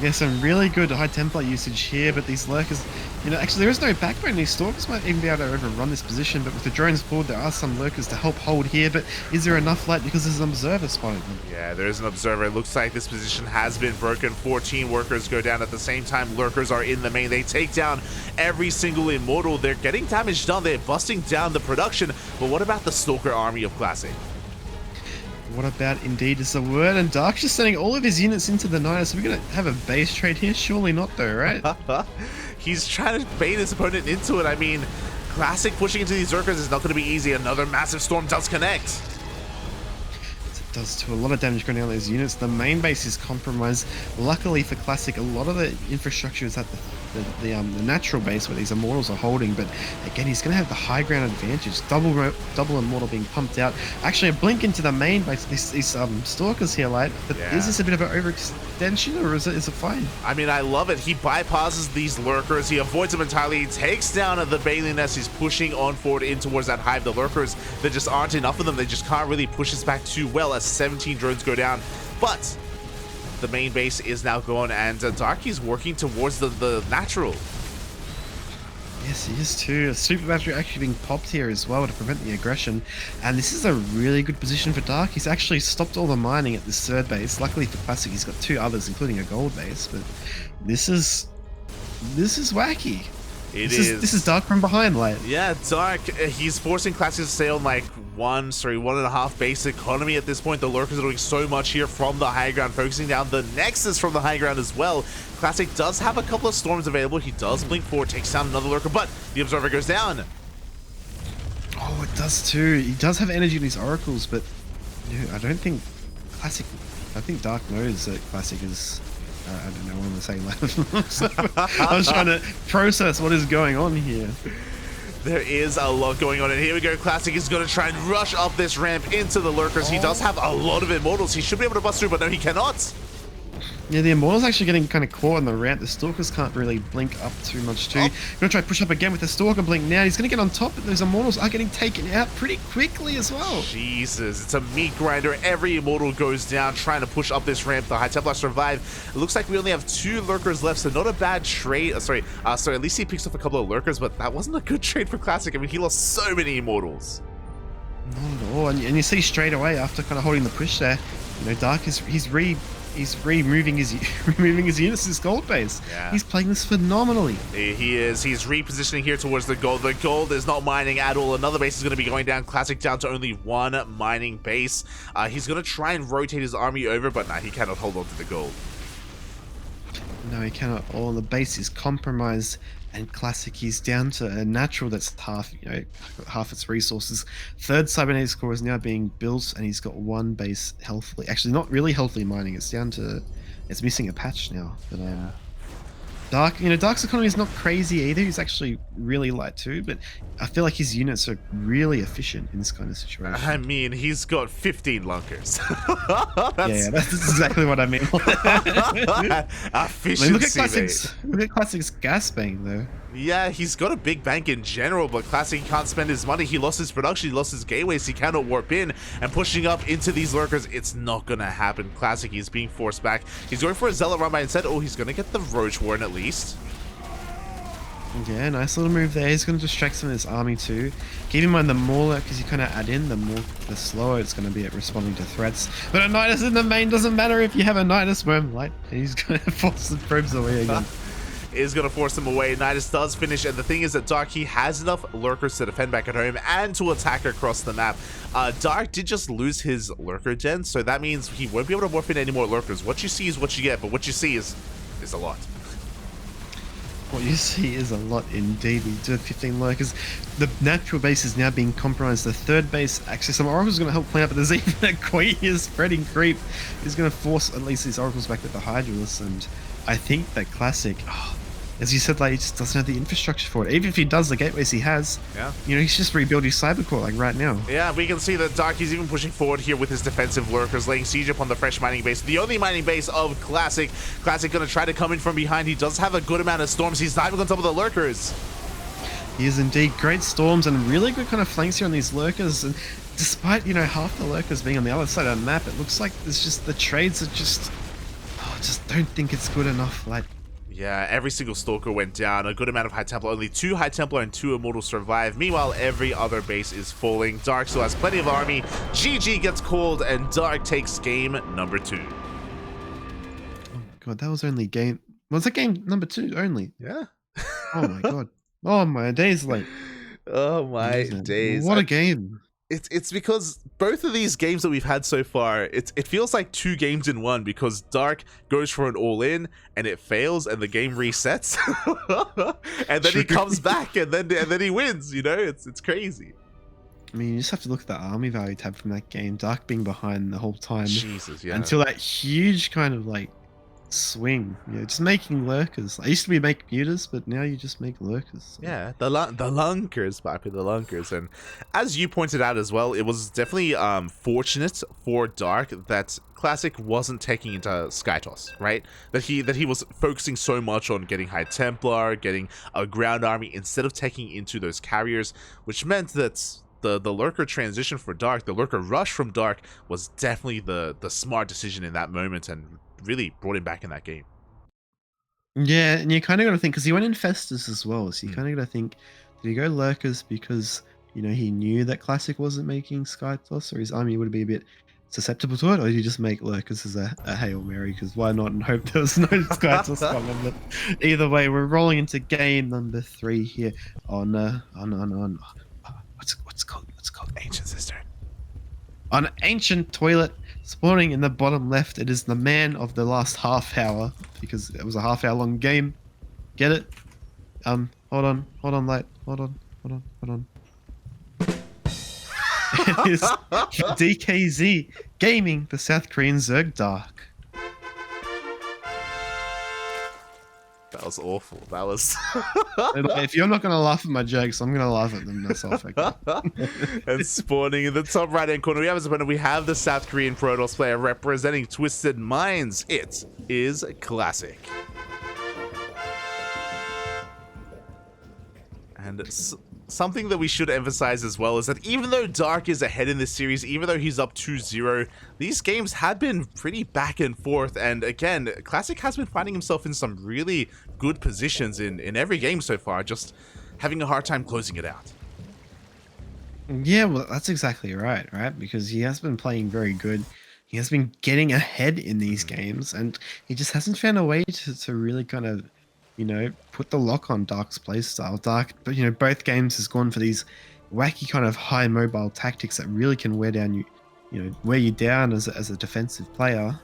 Yeah, some really good high Templar usage here, but these lurkers, actually there is no backbone. These stalkers might even be able to overrun this position, but with the drones forward, there are some lurkers to help hold here, but is there enough light because there's an observer spotted them? Yeah, there is an observer. It looks like this position has been broken. 14 workers go down at the same time. Lurkers are in the main. They take down every single immortal. They're getting damage done. They're busting down the production, but what about the Stalker army of Classic? What about indeed is the word, and Dark's just sending all of his units into the Nidus. Are we going to have a base trade here? Surely not though, right? He's trying to bait his opponent into it. I mean, Classic pushing into these Zerkers is not going to be easy. Another massive storm does connect. It does to a lot of damage going down those units. The main base is compromised. Luckily for Classic, a lot of the infrastructure is at the natural base where these immortals are holding, but again he's going to have the high ground advantage. Double immortal being pumped out. Actually a blink into the main base. These stalkers here, like, but is this a bit of an overextension or is it fine? I mean, I love it. He bypasses these lurkers. He avoids them entirely. He takes down the Bailey Nest. He's pushing on forward in towards that hive. The lurkers, there just aren't enough of them. They just can't really push us back too well as 17 drones go down. But the main base is now gone, and Darky's working towards the natural. Yes, he is too. A super battery actually being popped here as well to prevent the aggression, and this is a really good position for Dark. He's actually stopped all the mining at this third base. Luckily for Classic, he's got 2 others, including a gold base. But this is wacky. This is Dark from behind, like. Yeah, Dark. He's forcing Classic to stay on like 1.5 base economy at this point. The lurkers are doing so much here from the high ground, focusing down the Nexus from the high ground as well. Classic does have a couple of storms available. He does blink forward, takes down another lurker, but the observer goes down. Oh, it does too. He does have energy in his oracles, but I don't think Classic. I think Dark knows that Classic is. I don't know, on the same level. So I was trying to process what is going on here. There is a lot going on, and here we go. Classic is going to try and rush up this ramp into the lurkers. He does have a lot of immortals. He should be able to bust through, but no, he cannot. Yeah, the immortal's actually getting kind of caught on the ramp. The stalkers can't really blink up too much too. Gonna try to push up again with the stalker blink now. He's gonna get on top, but those immortals are getting taken out pretty quickly as well. Jesus, it's a meat grinder. Every immortal goes down, trying to push up this ramp. The High Templar survive. It looks like we only have 2 lurkers left, so not a bad trade. Sorry, at least he picks up a couple of lurkers, but that wasn't a good trade for Classic. I mean, he lost so many immortals. Not at all, and you see straight away after kind of holding the push there, Dark is he's removing his units, his gold base. Yeah. He's playing this phenomenally. He is. He's repositioning here towards the gold. The gold is not mining at all. Another base is going to be going down. Classic down to only 1 mining base. He's going to try and rotate his army over, but nah, he cannot hold on to the gold. No, he cannot. All the base is compromised, and Classic he's down to a natural that's half, half its resources. Third cybernetic core is now being built, and he's got one base healthily. Actually, not really healthily mining. It's down to, it's missing a patch now. But Yeah. Dark, Dark's economy is not crazy either. He's actually really light too, but I feel like his units are really efficient in this kind of situation. I mean, he's got 15 lunkers. Yeah, that's exactly what I mean. Efficiency, Look at Classic's gas bang though. Yeah, he's got a big bank in general, but Classic can't spend his money. He lost his production, he lost his gateways, he cannot warp in, and pushing up into these lurkers, it's not gonna happen. Classic, he's being forced back. He's going for a Zealot run by instead. Oh, he's gonna get the Roach Warren at least. Yeah, nice little move there. He's going to distract some of this army too. Keep in mind, the more lurkers you kind of add in, the slower it's going to be at responding to threats. But a Nidus in the main doesn't matter if you have a Nidus Worm Light. He's going to force the probes away again. Is going to force him away. Nidus does finish, and the thing is that Dark, he has enough lurkers to defend back at home and to attack across the map. Dark did just lose his lurker gen, so that means he won't be able to morph in any more lurkers. What you see is what you get, but what you see is a lot. What you see is a lot indeed. We do have 15 lurkers. The natural base is now being compromised. The third base, actually, some oracles going to help clean up, but there's even a Queen here spreading creep. He's going to force at least these oracles back with the Hydralis, and I think that Classic, as you said, like, he just doesn't have the infrastructure for it. Even if he does, the gateways he has, he's just rebuilding his cybercore like right now. Yeah, we can see that Dark is even pushing forward here with his defensive lurkers, laying siege upon the fresh mining base. The only mining base of Classic. Classic gonna try to come in from behind. He does have a good amount of storms. He's diving on top of the lurkers. He is indeed. Great storms and really good kind of flanks here on these lurkers. And despite, half the lurkers being on the other side of the map, it looks like there's just the trades are just don't think it's good enough. Like, yeah, every single Stalker went down. A good amount of High Templar. Only 2 High Templar and 2 Immortals survive. Meanwhile, every other base is falling. Dark still has plenty of army. GG gets called, and Dark takes game number 2. Oh my god, that was only game... Was that game number 2 only? Yeah. Oh my god. Oh my days, like... Oh my days. What a game. It's because both of these games that we've had so far, it feels like 2 games in one, because Dark goes for an all-in and it fails and the game resets, and then he comes back and then he wins. It's crazy. I mean, you just have to look at the army value tab from that game. Dark being behind the whole time, Jesus, yeah. Until that huge kind of like swing, just making lurkers. I used to be make mutas, but now you just make lurkers. So. Yeah, the lunkers, Papi, the lunkers. And as you pointed out as well, it was definitely fortunate for Dark that Classic wasn't taking into Skytoss, right? That he was focusing so much on getting High Templar, getting a ground army, instead of taking into those carriers, which meant that the lurker transition for Dark, the lurker rush from Dark, was definitely the smart decision in that moment, and really brought him back in that game. Yeah, and you kind of got to think, because he went Infestus as well, so you kind of got to think, did he go Lurkers because, he knew that Classic wasn't making Skytoss, or his army would be a bit susceptible to it, or did he just make Lurkers as a Hail Mary, because why not, and hope there was no Skytoss coming? But either way, we're rolling into game number 3 here on what's called Ancient Cistern. On Ancient Toilet. Spawning in the bottom left, it is the man of the last half hour, because it was a half-hour long game. Get it? Hold on, light. Hold on. It is DKZ Gaming, the South Korean Zerg Dark. That was awful. That was... If you're not going to laugh at my jokes, I'm going to laugh at them myself. Okay? And spawning in the top right-hand corner, we have as opponent, we have the South Korean Protoss player representing Twisted Minds. It is Classic. And something that we should emphasize as well is that even though Dark is ahead in this series, even though he's up 2-0, these games have been pretty back and forth. And again, Classic has been finding himself in some really good positions in every game so far, just having a hard time closing it out. Yeah, well, that's exactly right? Because he has been playing very good. He has been getting ahead in these games, and he just hasn't found a way to really kind of, put the lock on Dark's playstyle. Dark, but both games has gone for these wacky kind of high mobile tactics that really can wear down you, wear you down as a defensive player.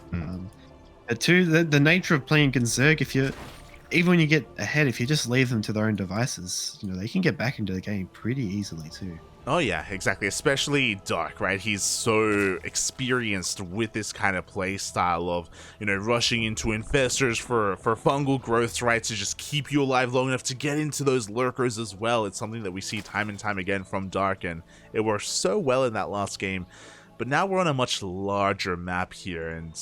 Two, the nature of playing against Zerg, if you even when you get ahead, if you just leave them to their own devices, they can get back into the game pretty easily too. Oh yeah, exactly. Especially Dark, right? He's so experienced with this kind of play style of, rushing into infestors for fungal growths, right? To just keep you alive long enough to get into those lurkers as well. It's something that we see time and time again from Dark, and it worked so well in that last game. But now we're on a much larger map here, and,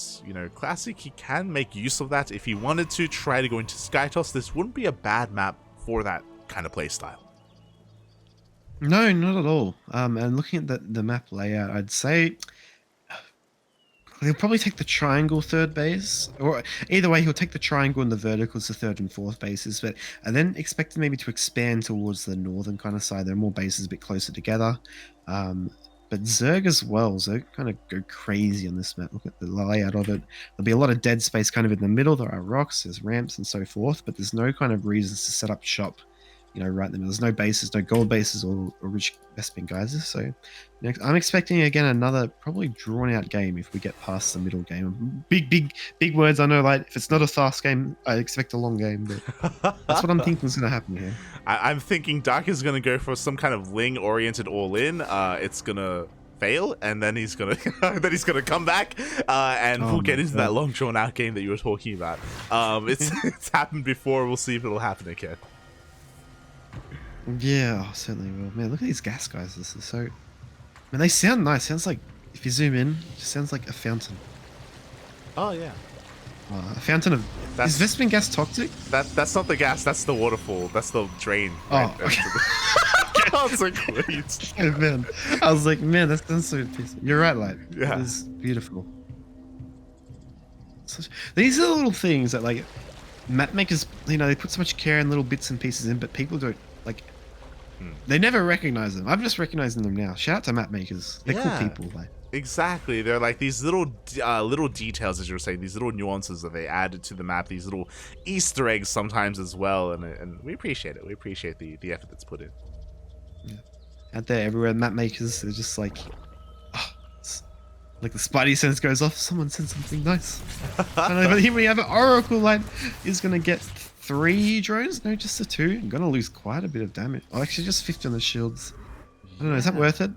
Classic, he can make use of that. If he wanted to try to go into Skytoss, this wouldn't be a bad map for that kind of play style. No, not at all. And looking at the map layout, I'd say he'll probably take the triangle third base, or either way, he'll take the triangle and the verticals, the third and fourth bases. But and then expecting maybe to expand towards the northern kind of side. There are more bases a bit closer together. But Zerg as well. Zerg kind of go crazy on this map. Look at the layout of it. There'll be a lot of dead space kind of in the middle. There are rocks, there's ramps, and so forth. But there's no kind of reasons to set up shop, right in the middle. There's no bases, no gold bases or rich Vespin geysers. So I'm expecting again another probably drawn out game if we get past the middle game. Big words. I know. Like if it's not a fast game, I expect a long game. But that's what I'm thinking is going to happen here. I'm thinking Dark is going to go for some kind of Ling-oriented all-in. It's going to fail, and then he's going to come back, and we'll get into that long drawn-out game that you were talking about. It's happened before. We'll see if it'll happen again. Yeah, certainly will. Man, look at these gas guys. This is so... Man, they sound nice. Sounds like, if you zoom in, it just sounds like a fountain. Oh, yeah. A fountain of... Is Vespin gas toxic? That's not the gas. That's the waterfall. That's the drain. Oh, okay. I was like, wait. Oh, man. I was like, man, that sounds so peaceful. You're right, Light. Yeah. It is beautiful. These are the little things that, like, map makers, they put so much care and little bits and pieces in, but people don't, like... They never recognize them. I'm just recognizing them now. Shout out to map makers. They're cool people. Like. Exactly. They're like these little details, as you were saying, these little nuances that they added to the map, these little Easter eggs sometimes as well, and we appreciate it. We appreciate the effort that's put in. Yeah. Out there, everywhere, map makers are just like, like the Spidey sense goes off. Someone said something nice. I don't know, but here we have an Oracle line is going to get 3 drones? No, just the 2. I'm going to lose quite a bit of damage. Oh, actually, just 50 on the shields. I don't know. Is that worth it?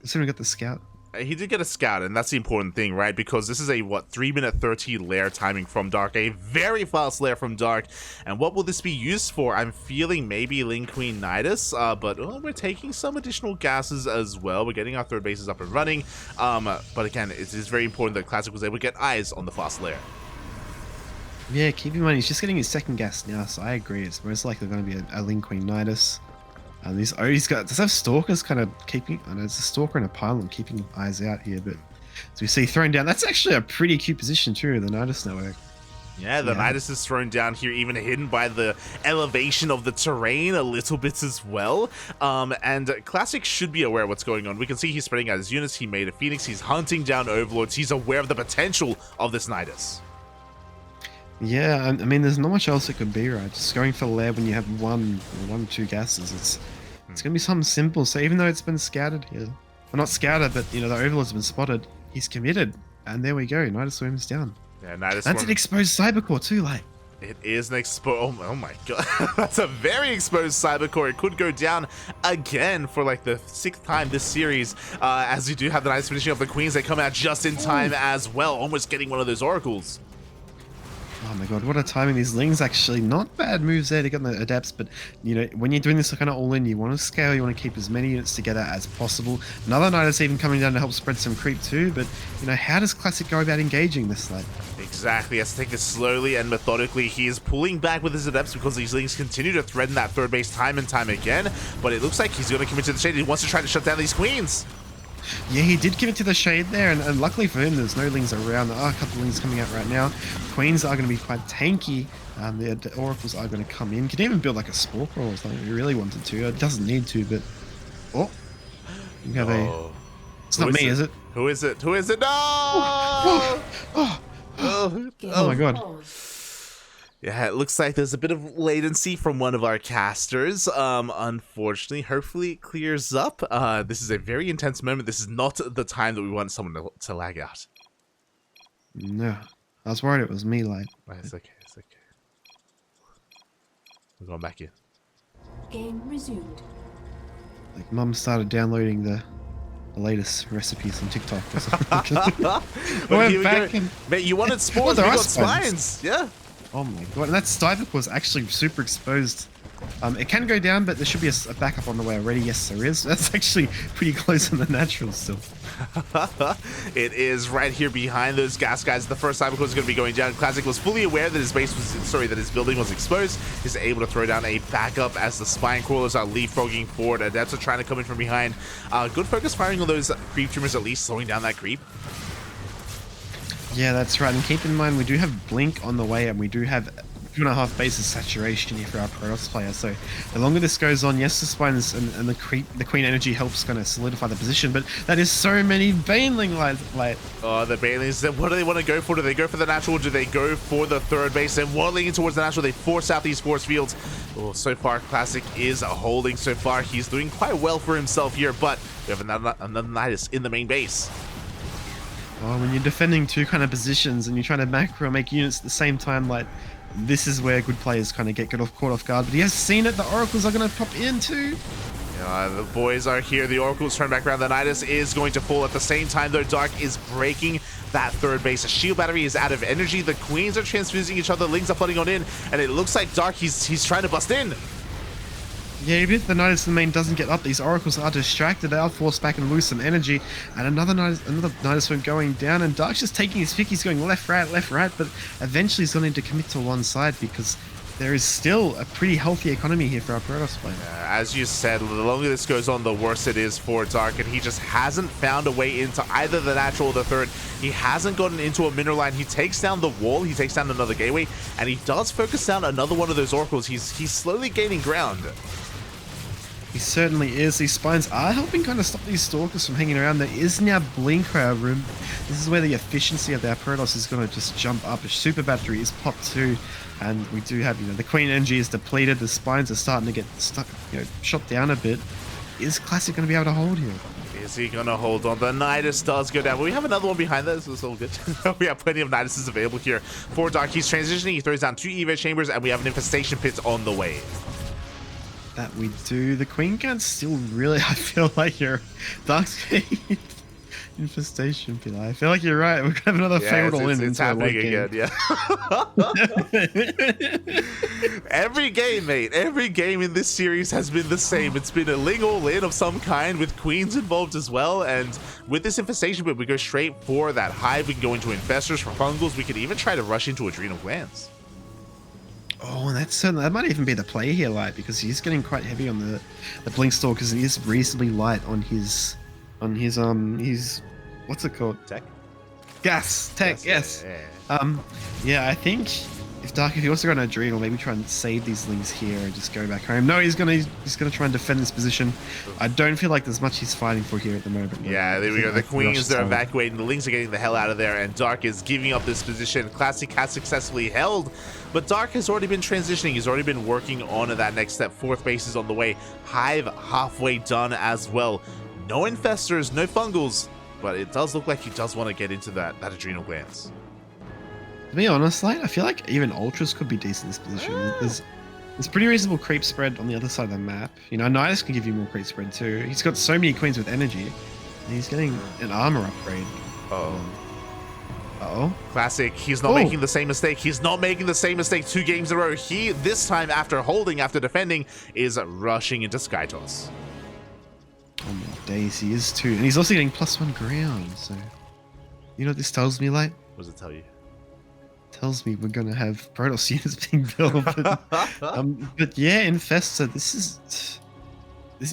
Considering we got the scout. He did get a scout, and that's the important thing, right? Because this is a, 3-minute 30 lair timing from Dark. A very fast lair from Dark. And what will this be used for? I'm feeling maybe Ling Queen Nidus, but we're taking some additional gases as well. We're getting our third bases up and running. But again, it is very important that Classic was able to get eyes on the fast lair. Yeah, keep in mind, he's just getting his second gas now, so I agree. It's most likely going to be a Ling Queen Nidus. He's got, does have Stalkers kind of keeping, I know it's a Stalker and a Pylon keeping eyes out here, but as we see thrown down, that's actually a pretty cute position too, the Nidus network. Yeah, the Nidus is thrown down here, even hidden by the elevation of the terrain a little bit as well. And Classic should be aware of what's going on. We can see he's spreading out his units. He made a Phoenix. He's hunting down Overlords. He's aware of the potential of this Nidus. Yeah, I mean, there's not much else it could be, right? Just going for lair when you have one or 2 gases, it's going to be something simple. So even though it's been scouted here, well, not scouted, but, the Overlord's been spotted, he's committed. And there we go, Nidus swims down. Yeah, Nidus. That's an exposed Cybercore too, like. It is an exposed. Oh my god, that's a very exposed Cybercore. It could go down again for like the 6th time this series, as we do have the Nidus finishing up the Queens. They come out just in time as well, almost getting one of those Oracles. Oh my god, what a timing. These Lings actually not bad moves there to get the adepts, but when you're doing this kind of all-in, you want to scale, you want to keep as many units together as possible. Another Nidus even coming down to help spread some creep too, but how does Classic go about engaging this lane? Exactly, he has to take this slowly and methodically. He is pulling back with his adepts because these Lings continue to threaten that third base time and time again, but it looks like he's going to commit to the shade. He wants to try to shut down these Queens. Yeah, he did commit to the shade there, and luckily for him, there's no Lings around. There are a couple of Lings coming out right now. Queens are going to be quite tanky. The Oracles are going to come in. Could even build like a Spore Crawl or something if he really wanted to. It doesn't need to, but... Oh! You have It's not me, is it? Who is it? Who is it? No! Oh my god. Yeah, it looks like there's a bit of latency from one of our casters. Unfortunately, hopefully it clears up. This is a very intense moment. This is not the time that we want someone to lag out. No. I was worried it was me, like. It's okay. It's okay. We're going back in. Game resumed. Like, Mum started downloading the latest recipes on TikTok or something. But Went here we back go. and Mate, you wanted oh, spores, there we are got spines. Yeah. oh my god, and that Stiver was actually super exposed. It can go down, but there should be a backup on the way already. Yes, there is. That's actually pretty close on the natural still. It is right here behind those gas guys. The first Cybercore is going to be going down. Classic was fully aware that his base was, sorry, that his building was exposed. He's able to throw down a backup as the spine crawlers are leapfrogging forward. Adepts are trying to come in from behind. Good focus firing on those creep tumors, at least slowing down that creep. Yeah, that's right. And keep in mind, we do have Blink on the way, and we do have 2.5 bases saturation here for our Protoss player. So the longer this goes on, yes, the spines and the Queen energy helps kind of solidify the position, but that is so many Baneling light. Oh, the Banelings, what do they want to go for? Do they go for the natural? Do they go for the third base? And waddling towards the natural, they force out these force fields. Oh, so far, Classic is holding so far. He's doing quite well for himself here, but we have another Nidus in the main base. Oh, when you're defending two kind of positions and you're trying to macro make units at the same time, like, this is where good players kind of get caught off guard. But he has seen it. The Oracles are going to pop in too. The boys are here. The Oracles turn back around. The Nidus is going to fall at the same time, though. Dark is breaking that third base. A shield battery is out of energy. The Queens are transfusing each other. Lings are flooding on in, and it looks like Dark, he's trying to bust in. Yeah, even if the Nidus in the main doesn't get up, these Oracles are distracted. They are forced back and lose some energy. And another Nidus went going down, and Dark's just taking his pick. He's going left, right, but eventually he's going to need to commit to one side because there is still a pretty healthy economy here for our Protoss player. As you said, the longer this goes on, the worse it is for Dark, and he just hasn't found a way into either the natural or the third. He hasn't gotten into a mineral line. He takes down the wall, he takes down another gateway, and he does focus down another one of those Oracles. He's slowly gaining ground. He certainly is. These spines are helping kind of stop these stalkers from hanging around. There is now blink room. This is where the efficiency of our Protoss is going to just jump up. A super battery is popped too, and we do have, the Queen energy is depleted. The spines are starting to get stuck, shot down a bit. Is Classic going to be able to hold here? Is he going to hold on? The Nidus does go down. But we have another one behind us. It's all good. We have plenty of Niduses available here for Dark. He's transitioning. He throws down 2 Evo chambers, and we have an infestation pit on the way. That we do. The Queen can't still really, I feel like you're Dark's infestation pit. I feel like you're right. We're gonna have another fatal in. It's happening again, yeah. Every game, mate. Every game in this series has been the same. It's been a Ling all-in of some kind with Queens involved as well. And with this infestation pit, we go straight for that hive. We can go into infestors for fungals. We could even try to rush into adrenal glands. Oh, and that might even be the play here, Light, because he's getting quite heavy on the blink stalkers, and he is reasonably light on his what's it called? Tech? Gas tech, yes. Yeah, I think if he wants to go on adrenal, maybe try and save these Lings here and just go back home. No, he's gonna try and defend this position. I don't feel like there's much he's fighting for here at the moment. Yeah, there we go. The Queens are evacuating. The Lings are getting the hell out of there, and Dark is giving up this position. Classic has successfully held, but Dark has already been transitioning. He's already been working on that next step. Fourth base is on the way. Hive halfway done as well. No infestors, no fungals, but it does look like he does want to get into that adrenal glands. To be honest, like, I feel like even Ultras could be decent in this position. There's pretty reasonable creep spread on the other side of the map. Nidus can give you more creep spread too. He's got so many Queens with energy, and he's getting an armor upgrade. Uh-oh. Classic, he's not making the same mistake. He's not making the same mistake 2 games in a row. He, this time, after defending, is rushing into Skytoss. Oh my days, he is too. And he's also getting +1 ground, so... You know what this tells me, like? What does it tell you? Tells me we're gonna have Protoss units being built. But yeah, Infesta,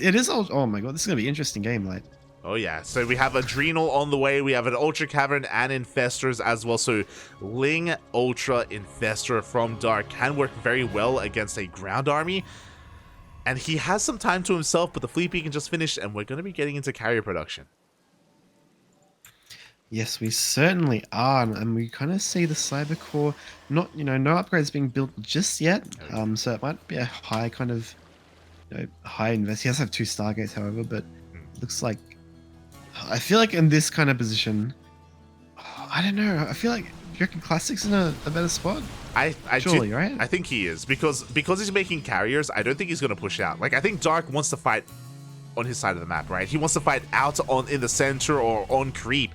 it is oh my god, this is gonna be an interesting game, like. Oh yeah, so we have Adrenal on the way, we have an Ultra Cavern and Infestors as well, so Ling Ultra Infestor from Dark can work very well against a ground army, and he has some time to himself, but the Fleet Beacon just finished, and we're going to be getting into carrier production. Yes, we certainly are, and we kind of see the Cyber Core, no upgrades being built just yet, so it might be a high kind of, high invest. He does have 2 Stargates, however, but it looks like, I feel like in this kind of position, I don't know, I feel like you reckon Classic's in a better spot? I Surely, do, right? I think he is because he's making carriers. I don't think he's gonna push out. Like I think Dark wants to fight on his side of the map, right? He wants to fight out in the center or on creep.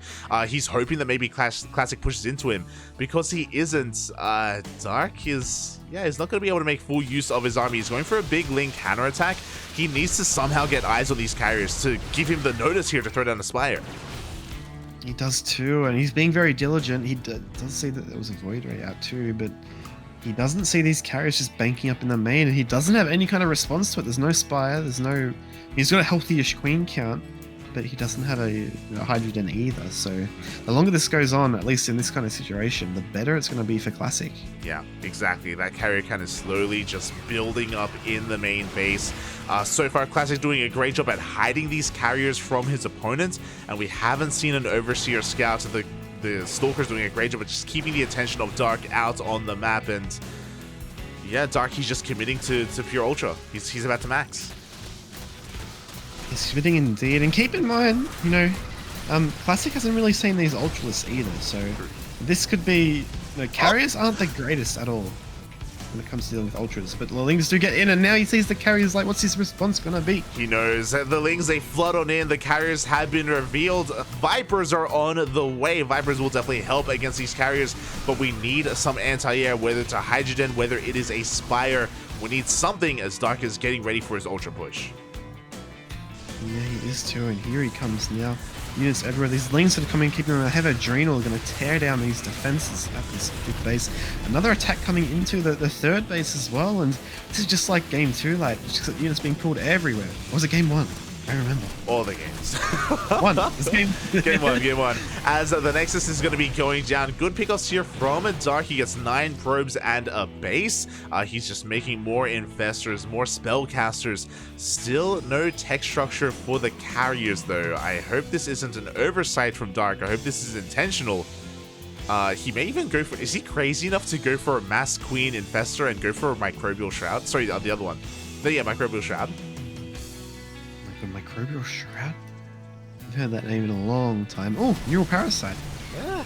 He's hoping that maybe Classic pushes into him. Because he isn't, Dark is, yeah, he's not going to be able to make full use of his army. He's going for a big link counterattack. He needs to somehow get eyes on these carriers to give him the notice here to throw down the Spire. He does too, and he's being very diligent. He does see that there was a Void Ray out too, but he doesn't see these carriers just banking up in the main, and he doesn't have any kind of response to it. There's no Spire, there's no... He's got a healthy-ish Queen count, but he doesn't have a Hydrogen either, so the longer this goes on, at least in this kind of situation, the better it's going to be for Classic. Yeah, exactly. That carrier count is slowly just building up in the main base. So far, Classic doing a great job at hiding these carriers from his opponents, and we haven't seen an Overseer Scout. So the Stalker's doing a great job at just keeping the attention of Dark out on the map, and yeah, Dark, he's just committing to pure Ultra. He's about to max. He's fitting indeed, and keep in mind, you know, Classic hasn't really seen these Ultralists either, so this could be, you know, carriers aren't the greatest at all when it comes to dealing with Ultras, but the Lings do get in, and now he sees the carriers, like, what's his response gonna be? He knows that the Lings, they flood on in, the carriers have been revealed, Vipers are on the way. Vipers will definitely help against these carriers, but we need some anti-air, whether it's a Hydrogen, whether it is a Spire. We need something as Dark is getting ready for his Ultra push. Yeah, he is too, and here he comes now. Units everywhere. These Lings that are coming, keeping them ahead of Adrenal, are going to tear down these defenses at this big base. Another attack coming into the third base as well, and this is just like game 2, like, just units being pulled everywhere. Or was it game 1? I remember. All the games. One. It's game game one. As the Nexus is going to be going down. Good pickups here from Dark. He gets 9 probes and a base. He's just making more Infestors, more Spellcasters. Still no tech structure for the carriers, though. I hope this isn't an oversight from Dark. I hope this is intentional. He may even go for... Is he crazy enough to go for a Mass Queen Infestor and go for a Microbial Shroud? Sorry, the other one. Yeah, Microbial Shroud. Microbial Shroud? I've heard that name in a long time. Oh, Neural Parasite. Yeah.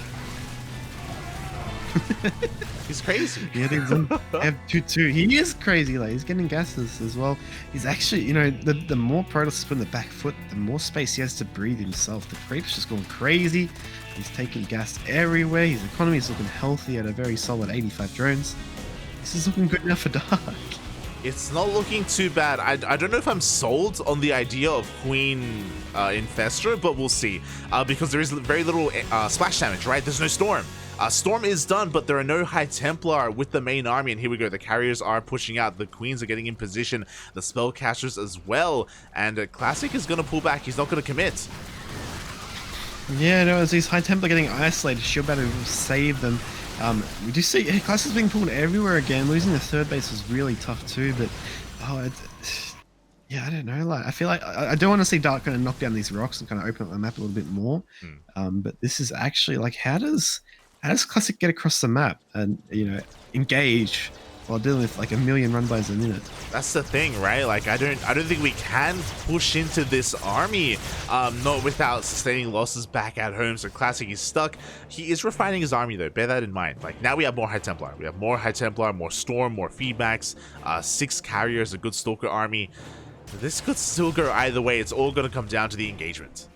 He's crazy. Yeah, they have 2-2. He is crazy, like, he's getting gases as well. He's actually, you know, the more Protoss put in the back foot, the more space he has to breathe himself. The creep's just going crazy. He's taking gas everywhere. His economy is looking healthy at a very solid 85 drones. This is looking good enough for Dark. It's not looking too bad. I don't know if I'm sold on the idea of Queen Infestor, but we'll see. Because there is very little splash damage, right? There's no Storm. Storm is done, but there are no High Templar with the main army. And here we go. The carriers are pushing out. The Queens are getting in position. The Spellcasters as well. And Classic is going to pull back. He's not going to commit. Yeah, no, as these High Templar getting isolated, she'll better save them. We do see Classic's being pulled everywhere again. Losing the third base was really tough too, but yeah, I don't know. Like, I feel like I don't want to see Dark kind of knock down these rocks and kind of open up the map a little bit more. But this is actually like, how does Classic get across the map and, you know, engage while dealing with like a million run-bys a minute? That's the thing, right? Like, I don't think we can push into this army not without sustaining losses back at home. So Classic is stuck. He is refining his army, though. Bear that in mind. Like, now we have more High Templar. We have more High Templar, more Storm, more feedbacks, 6 carriers, a good Stalker army. This could still go either way. It's all going to come down to the engagement.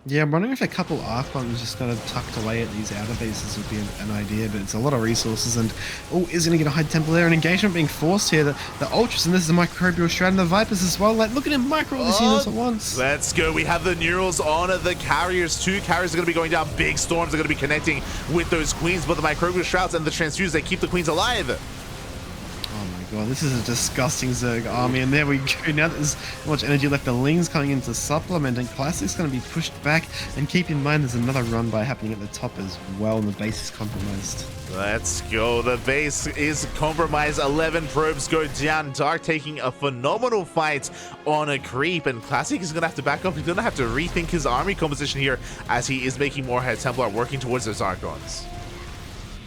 Yeah, I'm wondering if a couple Archons just kind of tucked away at these outer bases would be an idea, but it's a lot of resources, and is going to get a High Templar there, an engagement being forced here. The Ultras, and this is the Microbial Shroud, and the Vipers as well. Like, look at him micro all these units at once. Let's go. We have the Neurals on the carriers. 2 carriers are going to be going down. Big Storms are going to be connecting with those Queens, but the Microbial Shrouds and the Transfuse, they keep the Queens alive. Oh my god, this is a disgusting Zerg army, and there we go. Now that there's not much energy left, the Ling's coming in to supplement, and Classic's going to be pushed back. And keep in mind, there's another run by happening at the top as well, and the base is compromised. Let's go. The base is compromised. 11 probes go down. Dark taking a phenomenal fight on a creep, and Classic is going to have to back up. He's going to have to rethink his army composition here as he is making more High Templar working towards those Archons.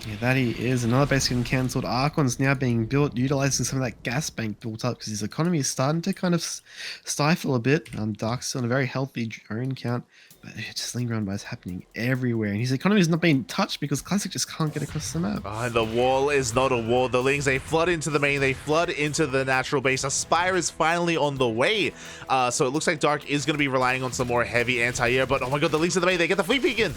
Yeah, that he is. Another base getting cancelled. Archon's now being built, utilizing some of that gas bank built up because his economy is starting to kind of stifle a bit. Dark's still on a very healthy drone count, but just lingering around by is happening everywhere. And his economy is not being touched because Classic just can't get across the map. And the wall is not a wall. The Lings, they flood into the main, they flood into the natural base. Aspire is finally on the way. So it looks like Dark is going to be relying on some more heavy anti-air, but oh my god, the Lings in the main, they get the fleet beacon.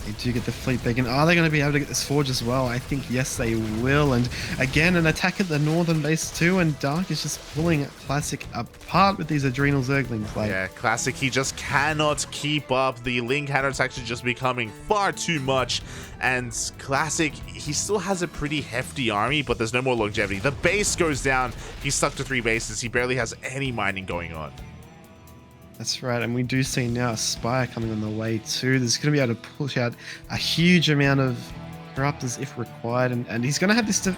They do get the fleet beacon. Are they going to be able to get this forge as well? I think yes, they will. And again, an attack at the northern base too. And Dark is just pulling Classic apart with these adrenal zerglings. Like, yeah, Classic, he just cannot keep up. The Ling counter is actually just becoming far too much. And Classic, he still has a pretty hefty army, but there's no more longevity. The base goes down. He's stuck to 3 bases. He barely has any mining going on. that's right, and we do see now a Spire coming on the way too. There's going to be able to push out a huge amount of corruptors if required, and he's going to have this to,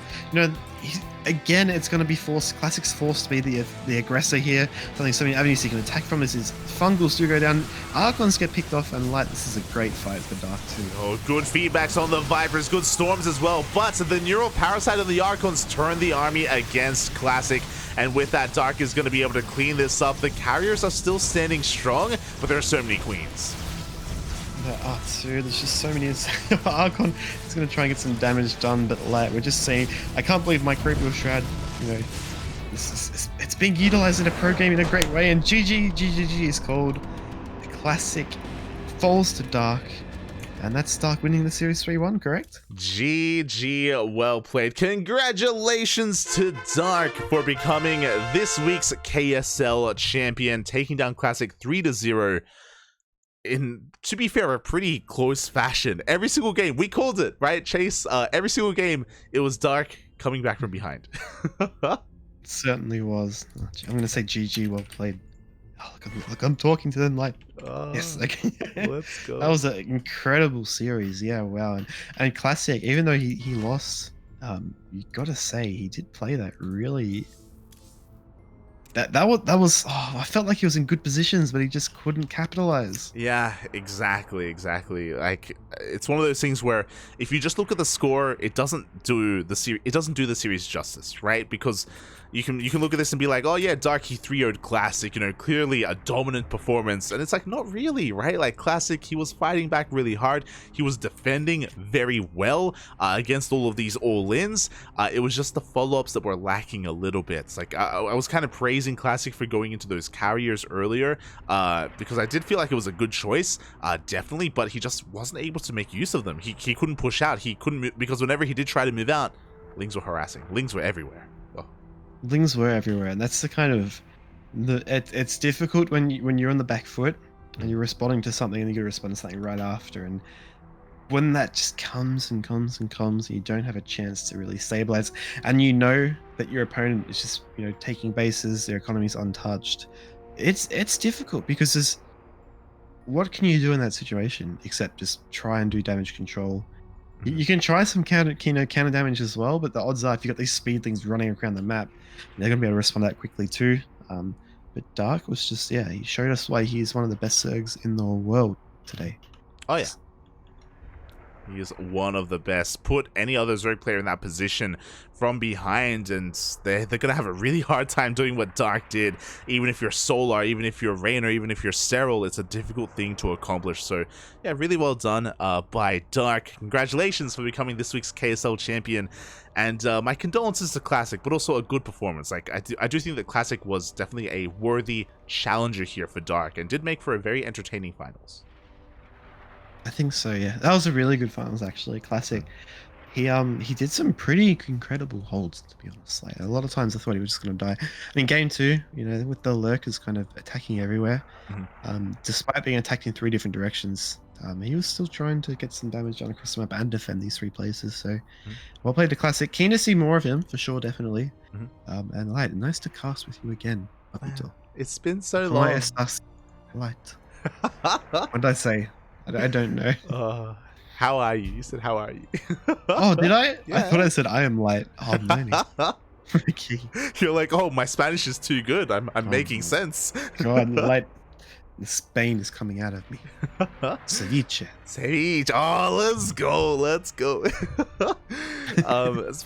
again, it's going to be forced. Classic's forced to be the aggressor here. Something so many avenues he can attack from. This is Fungals do go down. Archons get picked off, and Light. This is a great fight for Dark too. Oh, good feedbacks on the Vipers, good storms as well. But the Neural Parasite and the Archons turn the army against Classic. And with that, Dark is going to be able to clean this up. The carriers are still standing strong, but there are so many queens. There are too. There's just so many. Archon is going to try and get some damage done, but Light, we're just seeing. I can't believe my Creepwheel Shroud, it's being utilized in a pro game in a great way. And GG is called. The Classic falls to Dark. And that's Dark winning the series 3-1, correct? GG, well played. Congratulations to Dark for becoming this week's KSL champion, taking down Classic 3-0 in, to be fair, a pretty close fashion. Every single game, we called it, right, Chase? Every single game, it was Dark coming back from behind. It certainly was. I'm going to say GG, well played. Oh, look, I'm talking to them like, yes, okay. Let's go. That was an incredible series. Yeah, wow. And Classic, even though he lost, you got to say he did play that really. That was. Oh, I felt like he was in good positions, but he just couldn't capitalize. Yeah, exactly. Like, it's one of those things where if you just look at the score, it doesn't do the series justice, right? Because you can look at this and be like, oh yeah, Dark, he 3-0'd Classic, clearly a dominant performance, and it's like, not really, right? Like, Classic, he was fighting back really hard, he was defending very well against all of these all-ins. It was just the follow-ups that were lacking a little bit. It's like, I was kind of praising Classic for going into those carriers earlier, because I did feel like it was a good choice, definitely, but he just wasn't able to make use of them. He couldn't push out, he couldn't move, because whenever he did try to move out, Lings were harassing, Lings were everywhere. Lings were everywhere, and that's the kind of it's difficult when you're on the back foot and you're responding to something and you got to respond to something right after, and when that just comes and comes and comes, and you don't have a chance to really stabilize, and that your opponent is just taking bases, their economy's untouched. It's difficult because what can you do in that situation except just try and do damage control. You can try some counter damage as well, but the odds are if you got these speedlings running around the map, they're going to be able to respond that quickly too. But Dark was just, he showed us why he's one of the best Zergs in the world today. Oh yeah. He is one of the best. Put any other Zerg player in that position from behind, and they're going to have a really hard time doing what Dark did. Even if you're Solar, even if you're Rain, or even if you're Sterile, it's a difficult thing to accomplish. So, yeah, really well done by Dark. Congratulations for becoming this week's KSL champion. And my condolences to Classic, but also a good performance. Like, I do think that Classic was definitely a worthy challenger here for Dark, and did make for a very entertaining finals. I think so, yeah. That was a really good finals, actually. Classic. He did some pretty incredible holds, to be honest. Like, a lot of times I thought he was just going to die. I mean, game 2, with the Lurkers kind of attacking everywhere, despite being attacked in 3 different directions, he was still trying to get some damage done across the map and defend these 3 places. So, well played to Classic. Keen to see more of him, for sure, definitely. And Light, nice to cast with you again. It's been so long. Light. What did I say? I don't know. How are you? You said, how are you? Oh, did I? Yeah. I thought I said I am Light. Oh, no. You're like, oh, my Spanish is too good. I'm making sense. God, Light. The Spain is coming out of me. Ceviche. Sage. Oh, let's go. Let's go. But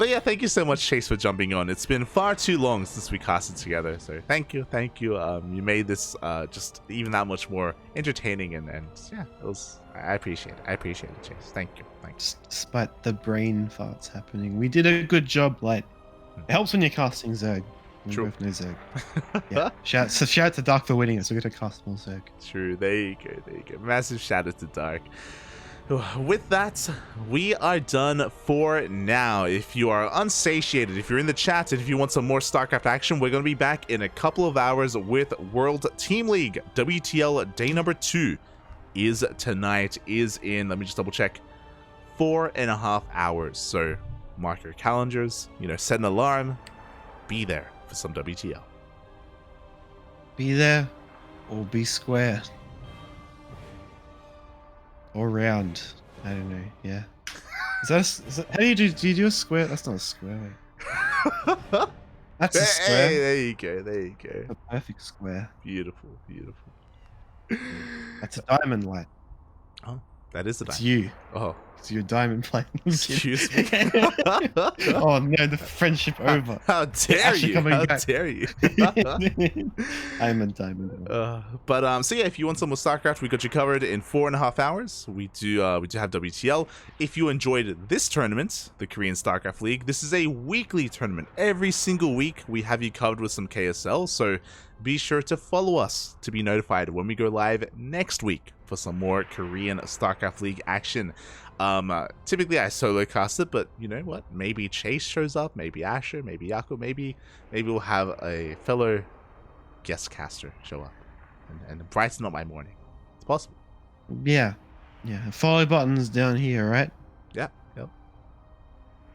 yeah, thank you so much, Chase, for jumping on. It's been far too long since we casted together. So thank you. Thank you. You made this just even that much more entertaining. And yeah, it was, I appreciate it. I appreciate it, Chase. Thank you. Thanks. Despite the brain farts happening, we did a good job, Light. It helps when you're casting Zerg. We True. both know Zerg. Yeah. Shout out to Dark for winning it, so we got to cast more Zerg. True. There you go. There you go. Massive shout out to Dark. With that, we are done for now. If you are unsatiated, if you're in the chat, and if you want some more StarCraft action, we're going to be back in a couple of hours with World Team League. WTL day number 2 is tonight, is in, let me just double check, 4.5 hours. So mark your calendars, set an alarm, be there for some WTL. Be there or be square. Or round. I don't know. Yeah. How do you do a square? That's not a square. That's a square. Hey, there you go. There you go. A perfect square. Beautiful, beautiful. That's a diamond light. Oh, that is a It's diamond. you. Oh, It's your diamond plate. excuse me. Oh no, the friendship over. How dare Actually you? coming How back. dare you? I'm a diamond. So yeah, if you want some more StarCraft, we got you covered in 4.5 hours. We do have WTL. If you enjoyed this tournament, the Korean Starcraft League, this is a weekly tournament. Every single week, we have you covered with some KSL. So be sure to follow us to be notified when we go live next week for some more Korean Starcraft League action. Typically I solo cast it, but you know what? Maybe Chase shows up, maybe Asher, maybe Yako, maybe we'll have a fellow guest caster show up and brighten up my morning. It's possible. Yeah. Follow buttons down here, right? Yeah. Yep.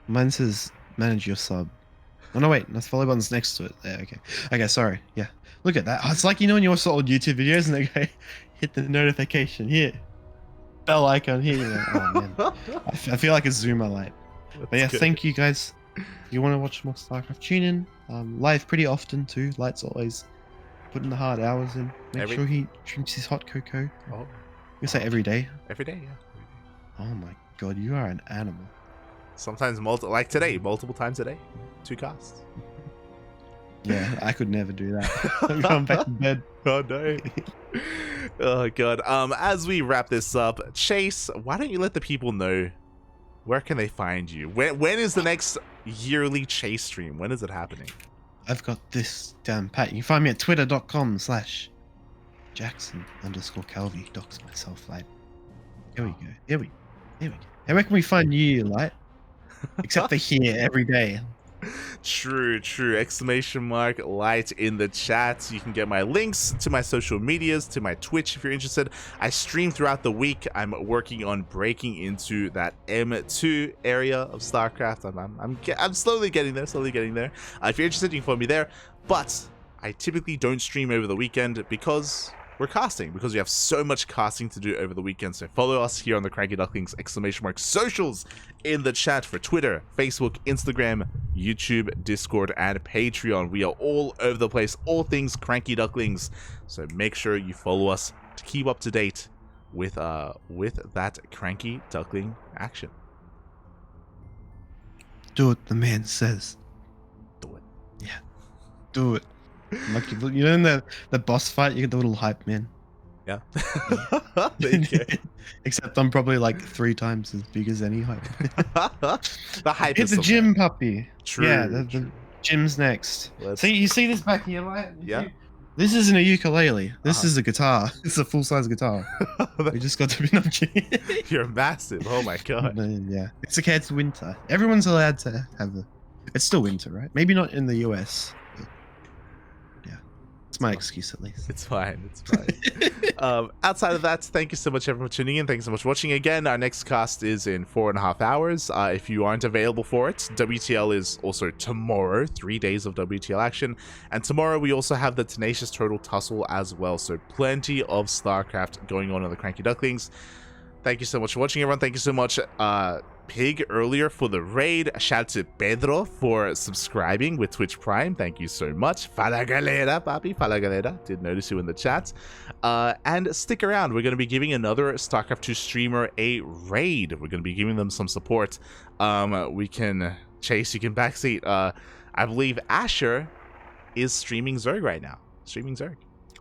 Mine says manage your sub. Oh no, wait, that's follow buttons next to it. Yeah, okay, sorry. Yeah, look at that. Oh, it's like when you watch old YouTube videos and they go, hit the notification here, bell icon here. Oh man, I feel like a Zoomer light. But yeah, thank you guys. If you want to watch more StarCraft, tune in. Live pretty often too. Light's always putting the hard hours in. Make sure he drinks his hot cocoa. Oh, You say every day. every day, yeah. Oh my god, you are an animal. Sometimes like today, multiple times a day, 2 casts. Yeah, I could never do that. I'm going back to bed. Oh no. Oh god. As we wrap this up, Chase, why don't you let the people know where can they find you? When is the next yearly Chase stream? When is it happening? I've got this down pat. You can find me at twitter.com/Jackson_Calvi. Docs myself, like. Here we go. Here we go. Hey, where can we find you, Light? Except for here every day. True. Exclamation mark light in the chat. You can get my links to my social medias, to my Twitch if you're interested. I stream throughout the week. I'm working on breaking into that M2 area of StarCraft. I'm slowly getting there. If you're interested, you can follow me there. But I typically don't stream over the weekend because we're casting, because we have so much casting to do over the weekend. So follow us here on the CranKy Ducklings ! Socials in the chat for Twitter, Facebook, Instagram, YouTube, Discord, and Patreon. We are all over the place, all things CranKy Ducklings. So make sure you follow us to keep up to date with that CranKy Duckling action. Do what the man says. Do it. Yeah. Do it. Like, you know, in the boss fight, you get the little hype man. Yeah. There you go. Except I'm probably like 3 times as big as any hype. The hype It's is a gym puppy. True. Yeah, the gym's next. See, You see this back here, Light? Yeah. This isn't a ukulele. This is a guitar. It's a full-size guitar. We just got to be You're massive. Oh my god. Yeah. It's okay. It's winter. Everyone's allowed to have a. It's still winter, right? Maybe not in the US. But yeah, it's my excuse at least. It's fine. Outside of that, thank you so much everyone for tuning in. Thanks so much for watching. Again, our next cast is in 4.5 hours. If you aren't available for it, WTL is also tomorrow. 3 days of WTL action. And tomorrow we also have the Tenacious Turtle Tussle as well. So plenty of StarCraft going on in the CranKy Ducklings. Thank you so much for watching, everyone. Thank you so much, Pig, earlier for the raid. Shout out to Pedro for subscribing with Twitch Prime. Thank you so much. Fala galera, papi. Fala galera. Did notice you in the chat. And stick around. We're going to be giving another StarCraft 2 streamer a raid. We're going to be giving them some support. We can... Chase, you can backseat. I believe Asher is streaming Zerg right now. Streaming Zerg.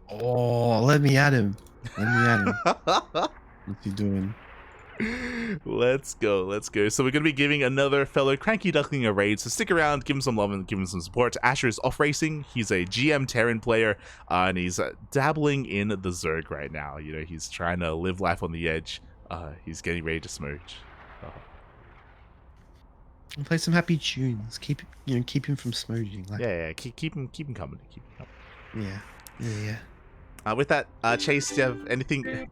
Oh, let me at him. Let me at him. What's he doing? Let's go. So we're going to be giving another fellow CranKy Duckling a raid. So stick around, give him some love and give him some support. Asher is off racing. He's a GM Terran player, and he's dabbling in the Zerg right now. You know, he's trying to live life on the edge. He's getting ready to smooch. And play some happy tunes. Keep him from smooching. Like, Yeah. Keep him coming. Yeah. With that, Chase, do you have anything?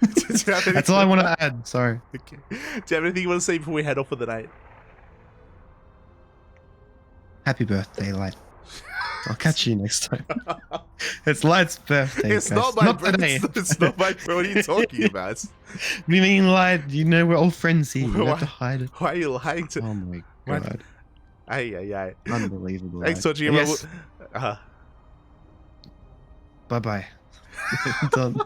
That's all I want to add. Sorry. Okay. Do you have anything you want to say before we head off for the night? Happy birthday, Light. I'll catch you next time. It's Light's birthday. It's guys. not my today. birthday. It's not my birthday. What are you talking about? What do you mean, Light? You know we're all friends here. You have to hide it. Why are you lying to? Oh my What? god. Aye. Unbelievable. Thanks for watching. Yes. Bye-bye. Done.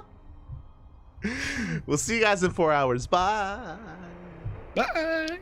We'll see you guys in 4 hours. Bye. Bye.